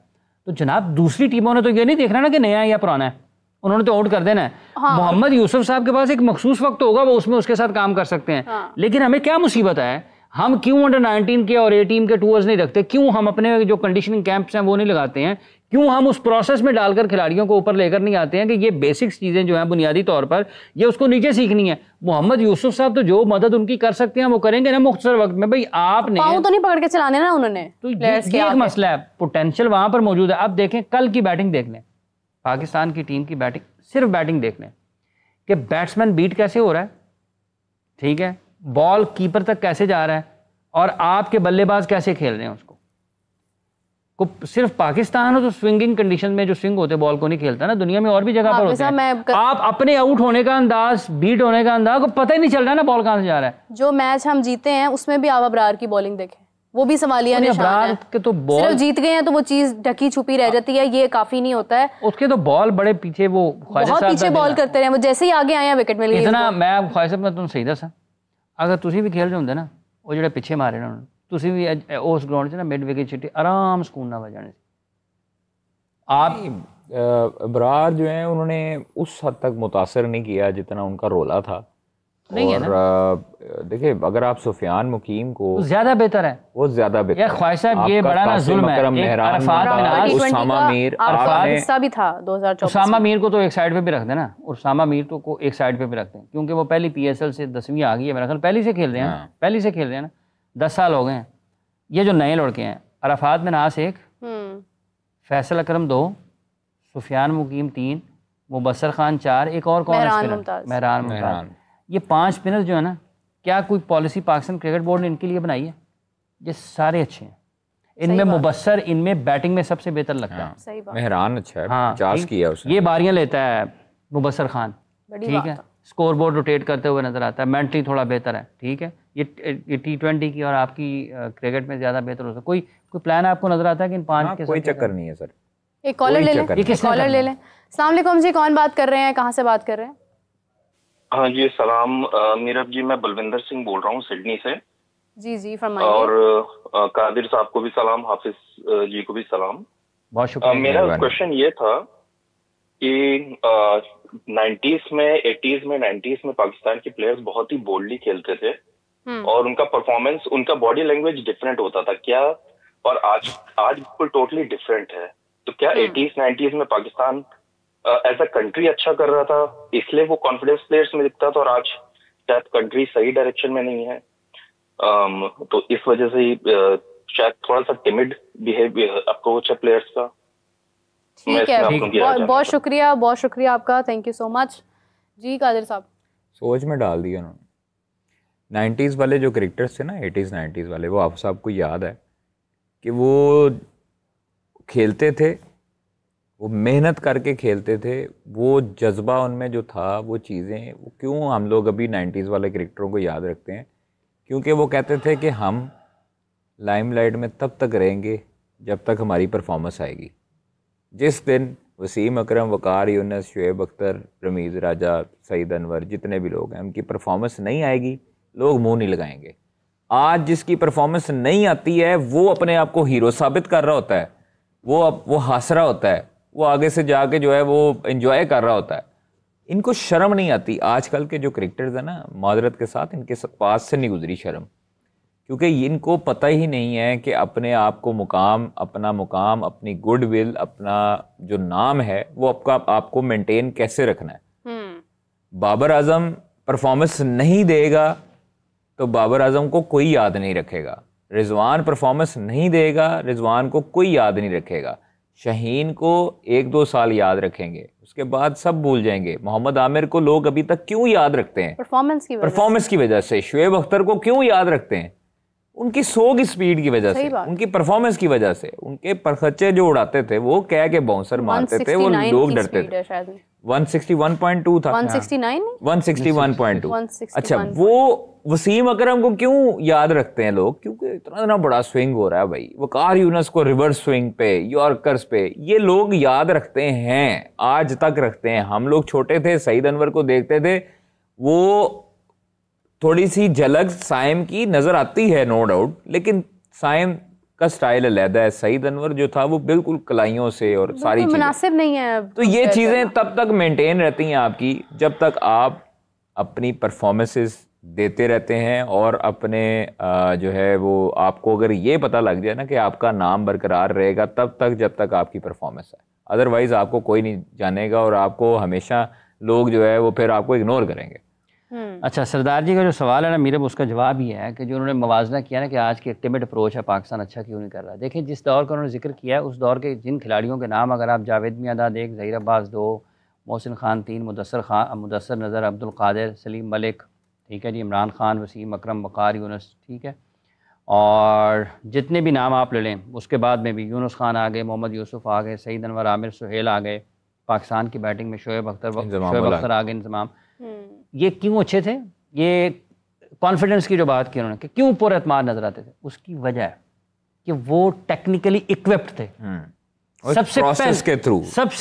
तो जनाब दूसरी टीमों ने तो ये नहीं देखना ना कि नया है या पुराना है, उन्होंने तो आउट कर देना है। मोहम्मद यूसुफ साहब के पास एक मखसूस वक्त होगा, वो उसमें उसके साथ काम कर सकते हैं। लेकिन हमें क्या मुसीबत है, हम क्यों अंडर 19 के और 18 के टूर्स नहीं रखते, क्यों हम अपने जो कंडीशनिंग कैंप्स हैं वो नहीं लगाते हैं, क्यों हम उस प्रोसेस में डालकर खिलाड़ियों को ऊपर लेकर नहीं आते हैं कि ये बेसिक्स चीज़ें जो हैं बुनियादी तौर पर ये उसको नीचे सीखनी है। मोहम्मद यूसुफ साहब तो जो मदद उनकी कर सकते हैं वो करेंगे ना मुख्तसर वक्त में। भाई आपने पाँव तो नहीं पकड़ के चलाने ना उन्होंने, तो ये एक मसला है, पोटेंशियल वहां पर मौजूद है। अब देखें कल की बैटिंग देख लें, पाकिस्तान की टीम की बैटिंग, सिर्फ बैटिंग देख लें कि बैट्समैन बीट कैसे हो रहा है, ठीक है, बॉल कीपर तक कैसे जा रहा है और आपके बल्लेबाज कैसे खेल रहे हैं उसको। सिर्फ पाकिस्तान हो तो स्विंगिंग कंडीशन में जो स्विंग होते बॉल को नहीं खेलता ना, दुनिया में और भी जगह पर होते हैं। आप अपने आउट होने का अंदाज, बीट होने का अंदाज को पता ही नहीं चल रहा ना बॉल कहां से जा रहा है। जो मैच हम जीते हैं उसमें भी आवा अब्रार की बॉलिंग देखें, वो भी सवालिया निशान है कि तो बॉल सिर्फ जीत गए हैं तो वो चीज ढकी छुपी रह जाती है, ये काफी नहीं होता है। उसके तो बॉल बड़े पीछे, वो बहुत पीछे बॉल करते रहे, वो जैसे ही आगे आए विकेट मिल गई इतना। मैं ख्वाहिश मैं तुम सही दसा, अगर तुम भी खेल रहे होंगे ना, वो जो पिछे मारे ना तुम भी उस ग्राउंड से ना मिड विकेट छिट्टी आराम सुकून ना बजाने से। आप अबरार जो है उन्होंने उस हद तक मुतासर नहीं किया जितना उनका रोला था। नहीं और देखिए अगर आप सुफियान मुकीम को ज्यादा बेहतर है, वो ज्यादा बेहतर है। ख्वाहिश साहब ये बड़ा ना जुल्म है। उसामा मीर भी था 2014। उसामा मीर को तो एक साइड पे भी रख देना, उसामा मीर तो को एक साइड पे भी रखते हैं क्योंकि वो पहली PSL से 10वीं आ गई है, मेरा ख्याल पहली से खेल रहे हैं, पहली से खेल रहे हैं ना, 10 साल हो गए हैं। ये जो नए लड़के हैं, अरफात मिन्हास 1, फैसल अकरम 2, सुफियान मुकीम 3, मुबस्सर खान 4, एक और कौन है, मेहरान मुमताज। ये 5 स्पिनर जो है ना, क्या कोई पॉलिसी पाकिस्तान क्रिकेट बोर्ड ने इनके लिए बनाई है? ये सारे अच्छे हैं, इनमें मुबस्सर इनमें बैटिंग में सबसे बेहतर लगता है, मेहरान अच्छा है, 50 किया उसने, ये बारियां लेता है मुबस्सर खान, ठीक है, स्कोर बोर्ड रोटेट करते हुए नजर आता है, मेंटली थोड़ा बेहतर है, ठीक है। ये T20 की और आपकी क्रिकेट में ज्यादा बेहतर हो सकता है। कोई प्लान आपको नजर आता है कि इन 5 के? कोई चक्कर नहीं है सर। एक कॉलर ले लें, कॉलर ले लें। अस्सलाम वालेकुम जी, कौन बात कर रहे हैं, कहाँ से बात कर रहे हैं? हाँ जी सलाम मीरब जी, मैं बलविंदर सिंह बोल रहा हूँ सिडनी से। जी जी फरमाइए। और कादिर साहब को भी सलाम, हाफिज जी को भी सलाम। बहुत शुक्रिया। मेरा क्वेश्चन ये था कि 90s में 80s में 90s में पाकिस्तान के प्लेयर्स बहुत ही बोल्डली खेलते थे और उनका परफॉर्मेंस, उनका बॉडी लैंग्वेज डिफरेंट होता था क्या, और आज बिल्कुल टोटली डिफरेंट है। तो क्या 80s 90s में पाकिस्तान एज अ कंट्री अच्छा कर रहा था, इसलिए वो कॉन्फिडेंस प्लेयर्स में दिखता था, और आज शायद कंट्री सही डायरेक्शन में नहीं है, तो इस वजह से ही शायद थोड़ा सा टिमिड बिहेवियर अप्रोच है प्लेयर्स का। ठीक है, बहुत शुक्रिया आपका, थैंक यू सो मच। जी कादिर साहब, सोच में डाल दिया उन्होंने। 90s वाले जो क्रिकेटर्स थे ना, 80s 90s वाले, वो आप सबको याद है कि वो खेलते थे, वो मेहनत करके खेलते थे, वो जज्बा उनमें जो था, वो चीज़ें, वो क्यों हम लोग अभी 90s वाले क्रिकेटरों को याद रखते हैं, क्योंकि वो कहते थे कि हम लाइमलाइट में तब तक रहेंगे जब तक हमारी परफॉर्मेंस आएगी। जिस दिन वसीम अकरम, वकार यूनुस, शुएब अख्तर, रमीज़ राजा, सईद अनवर, जितने भी लोग हैं, उनकी परफॉर्मेंस नहीं आएगी, लोग मुंह नहीं लगाएंगे। आज जिसकी परफॉर्मेंस नहीं आती है वो अपने आप को हीरो साबित कर रहा होता है, वो हंस रहा होता है, वो आगे से जाके जो है वो एंजॉय कर रहा होता है। इनको शर्म नहीं आती। आजकल के जो क्रिकेटर्स हैं ना, माजरत के साथ, इनके पास से नहीं गुजरी शर्म, क्योंकि इनको पता ही नहीं है कि अपने आप को अपना मुकाम, अपनी गुडविल, अपना जो नाम है वो आपको मेंटेन कैसे रखना है। बाबर आजम परफॉर्मेंस नहीं देगा तो बाबर आजम को कोई याद नहीं रखेगा। रिजवान परफॉर्मेंस नहीं देगा, रिजवान को कोई याद नहीं रखेगा। शाहीन को 1-2 साल याद रखेंगे, उसके बाद सब भूल जाएंगे। मोहम्मद आमिर को लोग अभी तक क्यों याद रखते हैं? परफॉर्मेंस की वजह से। शुएब अख्तर को क्यों याद रखते हैं? उनकी 100 की स्पीड की वजह से, उनकी परफॉर्मेंस की वजह से। उनके परखच्चे जो उड़ाते थे, वो कह के बाउंसर मारते थे, वो लोग डरते थे। 161.2 था, 161.2। अच्छा, वो वसीम अकरम को क्यों याद रखते हैं लोग? क्योंकि इतना बड़ा स्विंग हो रहा है भाई। वकार यूनुस को रिवर्स स्विंग पे, यॉर्कर्स पे, ये लोग याद रखते हैं, आज तक रखते हैं। हम लोग छोटे थे, सईद अनवर को देखते थे, वो थोड़ी सी झलक साइम की नजर आती है, नो डाउट, लेकिन साइम का स्टाइल अलग है। सईद अनवर जो था वो बिल्कुल कलाइयों से और सारी चीजें मुनासिब नहीं है। तो ये चीजें तब तक मेंटेन रहती हैं आपकी जब तक आप अपनी परफॉर्मेंसेस देते रहते हैं, और अपने जो है वो आपको अगर ये पता लग जाए ना कि आपका नाम बरकरार रहेगा तब तक जब तक आपकी परफॉर्मेंस है। अदरवाइज आपको कोई नहीं जानेगा और आपको हमेशा लोग जो है वो फिर आपको इग्नोर करेंगे। अच्छा, सरदार जी का जो सवाल है ना मीरब, उसका जवाब ये है कि जो उन्होंने मवाजना किया ना कि आज की टिमिड अप्रोच है, पाकिस्तान अच्छा क्यों नहीं कर रहा। देखिए, जिस दौर का उन्होंने जिक्र किया है, उस दौर के जिन खिलाड़ियों के नाम अगर आप जावेद मियाँदाद 1, ज़हीर अब्बास 2, मोहसिन खान 3, मुदस्सर नज़र, अब्दुल कादिर, सलीम मलिक, ठीक है जी, इमरान खान, वसीम अकरम, वकार यूनुस, ठीक है, और जितने भी नाम आप ले लें, उसके बाद में भी यूनुस खान आ गए, मोहम्मद यूसुफ आ गए, सईद अनवर, आमिर सुहेल आ गए, पाकिस्तान की बैटिंग में शुएब अख्तर आ गए, इंतज़ाम। ये क्यों अच्छे थे? ये कॉन्फिडेंस की जो बात की उन्होंने कि क्यों पूरे एतमाद नजर आते थे, उसकी वजह है कि वो टेक्निकली इक्विप्ड थे। सबसे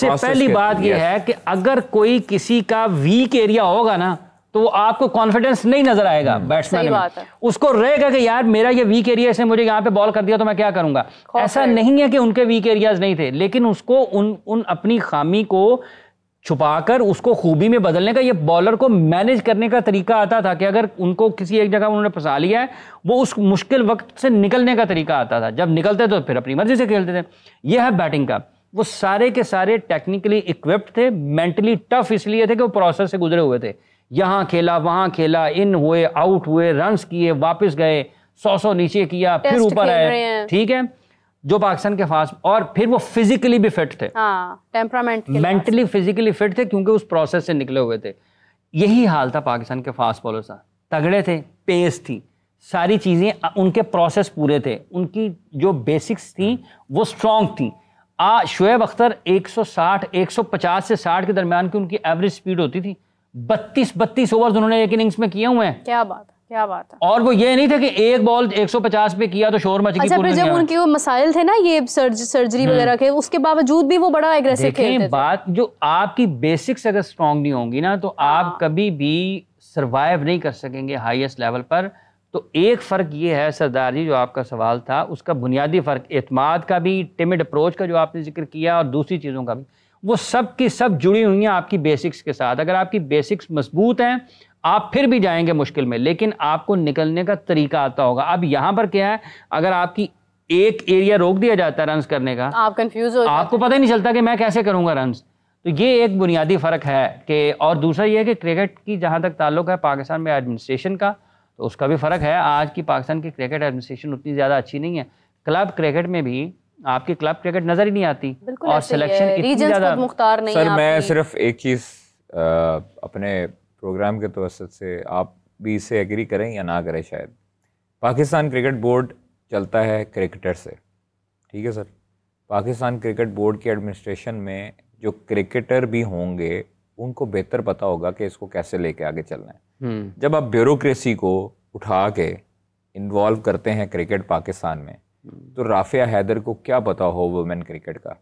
पहली बात यह है कि अगर कोई किसी का वीक एरिया होगा ना तो आपको कॉन्फिडेंस नहीं नजर आएगा बैट्समैन में। उसको रहेगा कि यार मेरा ये वीक एरिया से मुझे यहाँ पे बॉल कर दिया तो मैं क्या करूंगा। ऐसा नहीं है कि उनके वीक एरियाज नहीं थे, लेकिन उसको उन अपनी खामी को छुपाकर उसको खूबी में बदलने का, ये बॉलर को मैनेज करने का तरीका आता था कि अगर उनको किसी एक जगह उन्होंने फंसा लिया है, वो उस मुश्किल वक्त से निकलने का तरीका आता था। जब निकलते तो फिर अपनी मर्जी से खेलते थे। यह है बैटिंग का। वो सारे के सारे टेक्निकली इक्विप्ड थे, मेंटली टफ इसलिए थे कि वो प्रोसेस से गुजरे हुए थे। यहाँ खेला, वहाँ खेला, इन हुए, आउट हुए, रन्स किए, वापस गए, 100 नीचे किया, फिर ऊपर आए, ठीक है। जो पाकिस्तान के फास्ट, और फिर वो फिजिकली भी फिट थे, टेम्परामेंट, मेंटली फिजिकली फिट थे, क्योंकि उस प्रोसेस से निकले हुए थे। यही हाल था पाकिस्तान के फास्ट बॉलर्स का। तगड़े थे, पेस थी, सारी चीजें उनके प्रोसेस पूरे थे, उनकी जो बेसिक्स थी वो स्ट्रांग थी। शुएब अख्तर 150 से 60 के दरमियान की उनकी एवरेज स्पीड होती थी। 32 ओवर्स उन्होंने एक इनिंग्स में किए हुए हैं। क्या बात है। और वो ये नहीं था कि एक बॉल 150 पे किया तो शोर मच गई। अच्छा, फिर जब उनके वो मसाइल थे ना, ये सर्जरी वगैरह के, उसके बावजूद भी वो बड़ा एग्रेसिव खेलते थे। बात जो आपकी बेसिक्स अगर स्ट्रांग नहीं होंगी ना तो आप कभी भी सरवाइव नहीं कर सकेंगे हाईएस्ट लेवल पर। तो एक फ़र्क ये है सरदार जी, जो आपका सवाल था उसका बुनियादी फ़र्क एतमाद का भी, टिमिड अप्रोच का जो आपने जिक्र किया, और दूसरी चीज़ों का भी, वो सब की सब जुड़ी हुई हैं आपकी बेसिक्स के साथ। अगर आपकी बेसिक्स मजबूत हैं आप फिर भी जाएंगे मुश्किल में, लेकिन आपको निकलने का तरीका आता होगा। अब यहाँ पर क्या है, अगर आपकी एक एरिया रोक दिया जाता है रन्स करने का, आप कंफ्यूज हो, आपको पता ही नहीं चलता कि मैं कैसे करूंगा रन्स। तो ये एक बुनियादी फ़र्क है कि, और दूसरा ये है कि क्रिकेट की जहाँ तक ताल्लुक है पाकिस्तान में एडमिनिस्ट्रेशन का, तो उसका भी फ़र्क है। आज की पाकिस्तान की क्रिकेट एडमिनिस्ट्रेशन उतनी ज़्यादा अच्छी नहीं है। क्लब क्रिकेट में भी आपकी क्लब क्रिकेट नज़र ही नहीं आती और सिलेक्शन इतनी ज़्यादा मुख्तार नहीं है। सर मैं सिर्फ एक चीज़ अपने प्रोग्राम के तवसत से, आप भी इससे एग्री करें या ना करें शायद, पाकिस्तान क्रिकेट बोर्ड चलता है क्रिकेटर से, ठीक है सर। पाकिस्तान क्रिकेट बोर्ड के एडमिनिस्ट्रेशन में जो क्रिकेटर भी होंगे उनको बेहतर पता होगा कि इसको कैसे लेके आगे चलना है। जब आप ब्यूरोक्रेसी को उठा के इन्वॉल्व करते हैं क्रिकेट पाकिस्तान में, तो राफिया हैदर को क्या पता हो वुमेन क्रिकेट का,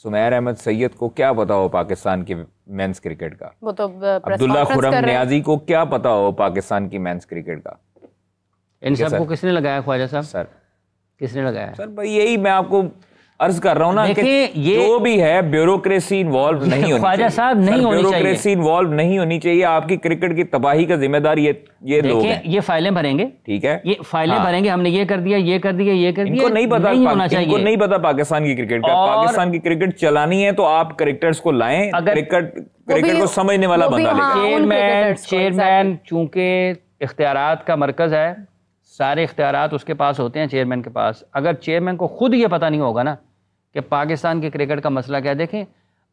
सुमैर अहमद सैयद को क्या पता हो पाकिस्तान की मेंस क्रिकेट का, वो तो अब्दुल्ला खुरम नियाजी को क्या पता हो पाकिस्तान की मेंस क्रिकेट का। इन सबको किसने लगाया ख्वाजा साहब? सर किसने लगाया? सर भाई यही मैं आपको अर्ज कर रहा हूँ ना कि ये जो भी है ब्यूरोक्रेसी इन्वॉल्व नहीं होनी ख्वाजा साहब नहीं होनी चाहिए, ब्यूरोक्रेसी इन्वॉल्व नहीं होनी चाहिए। आपकी क्रिकेट की तबाही का जिम्मेदार ये लोग हैं। ये फाइलें भरेंगे, ठीक है, ये फाइलें भरेंगे, हमने ये कर दिया, ये कर दिया, ये कर दिया। इनको नहीं पता, इनको नहीं पता पाकिस्तान की क्रिकेट का। पाकिस्तान की क्रिकेट चलानी है तो आप क्रिकेटर्स को लाएं, क्रिकेट को समझने वाला बंदा लेकर। चेयरमैन चूंकि इख्तियारात का मरकज है, सारे इख्तियारात उसके पास होते हैं चेयरमैन के पास। अगर चेयरमैन को खुद ये पता नहीं होगा ना कि पाकिस्तान की क्रिकेट का मसला क्या है, देखें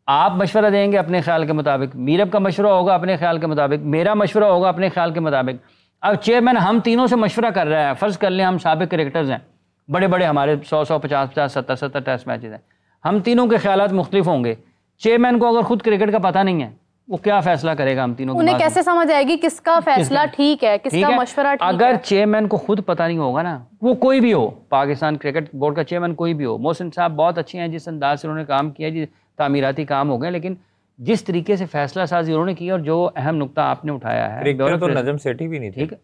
आप मशवरा देंगे अपने ख्याल के मुताबिक, मीरब का मशवरा होगा अपने ख्याल के मुताबिक, मेरा मशवरा होगा अपने ख्याल के मुताबिक। अब चेयरमैन हम तीनों से मशवरा कर रहा है, फ़र्ज़ कर लें हम साबिक क्रिकेटर्स हैं, बड़े बड़े हमारे 100 50 70 टेस्ट मैचेस हैं, हम तीनों के ख्यालात मुख्तलिफ होंगे। चेयरमैन को अगर खुद क्रिकेट का पता नहीं है, वो क्या फैसला करेगा हम तीनों? उन्हें कैसे समझ आएगी किसका फैसला ठीक है, किसका मशवरा ठीक है? अगर चेयरमैन को खुद पता नहीं होगा ना, वो कोई भी हो, पाकिस्तान क्रिकेट बोर्ड का चेयरमैन कोई भी हो, मोहसिन साहब बहुत अच्छे हैं, जिस अंदाज से उन्होंने काम किया, जी तामीराती काम हो गए, लेकिन जिस तरीके से फैसला साजी उन्होंने किया और जो अहम नुकता आपने उठाया है, तो नजम सेठी भी नहीं थी, ठीक है,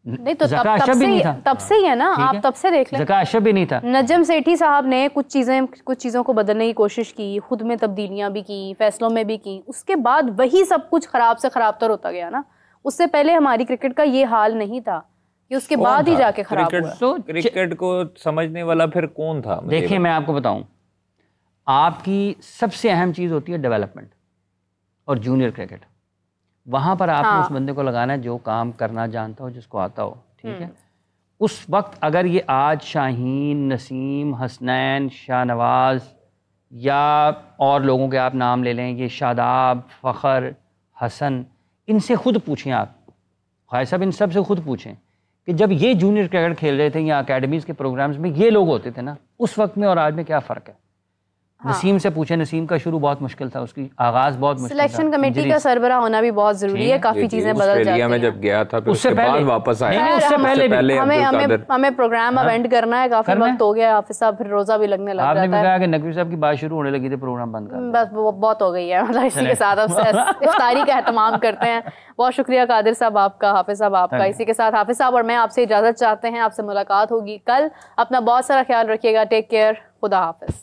नहीं तो तब से ही है ना, आप तब से देख लें, ज़का अशरफ भी नहीं था। नजम सेठी साहब ने कुछ चीज़ों को बदलने की कोशिश की, खुद में तब्दीलियां भी की, फैसलों में भी की, उसके बाद वही सब कुछ खराब से खराबतर होता गया ना। उससे पहले हमारी क्रिकेट का ये हाल नहीं था, कि उसके बाद ही जाके खराब हुआ। तो क्रिकेट को समझने वाला फिर कौन था? देखिए मैं आपको बताऊं, आपकी सबसे अहम चीज़ होती है डेवलपमेंट और जूनियर क्रिकेट। वहाँ पर आपने उस बंदे को लगाना है जो काम करना जानता हो, जिसको आता हो, ठीक है। उस वक्त अगर ये आज शाहीन, नसीम, हसनैन, शाहनवाज या और लोगों के आप नाम ले लें, ये शादाब, फ़खर, हसन, इनसे खुद पूछें आप, ख्वाजा साहब इन सब से खुद पूछें कि जब ये जूनियर क्रिकेट खेल रहे थे या अकेडमीज़ के प्रोग्राम्स में ये लोग होते थे ना, उस वक्त में और आज में क्या फ़र्क है? नसीम से पूछे, नसीम का शुरू बहुत मुश्किल था, उसकी आगाज बहुत मुश्किल था। सिलेक्शन कमेटी का सरबराह होना भी बहुत जरूरी है, काफी चीजें बदल जाती हैं। में जब गया था फिर उसके बाद वापस आया, उससे पहले हमें प्रोग्राम अब एंड करना है, काफी वक्त हो गया हाफिज साहब, फिर रोजा भी लगने लग जाता है। आपने भी कहा कि नकवी साहब की बात शुरू होने लगी थी, प्रोग्राम बंद कर, बस बहुत हो गई है, मतलब इसी के साथ इफ्तारी का एहतमाम करते हैं। बहुत शुक्रिया कादिर साहब आपका, हाफिज साहब आपका। इसी के साथ हाफिज साहब और मैं आपसे इजाजत चाहते हैं, आपसे मुलाकात होगी कल। अपना बहुत सारा ख्याल रखिएगा, टेक केयर, खुदा हाफिज।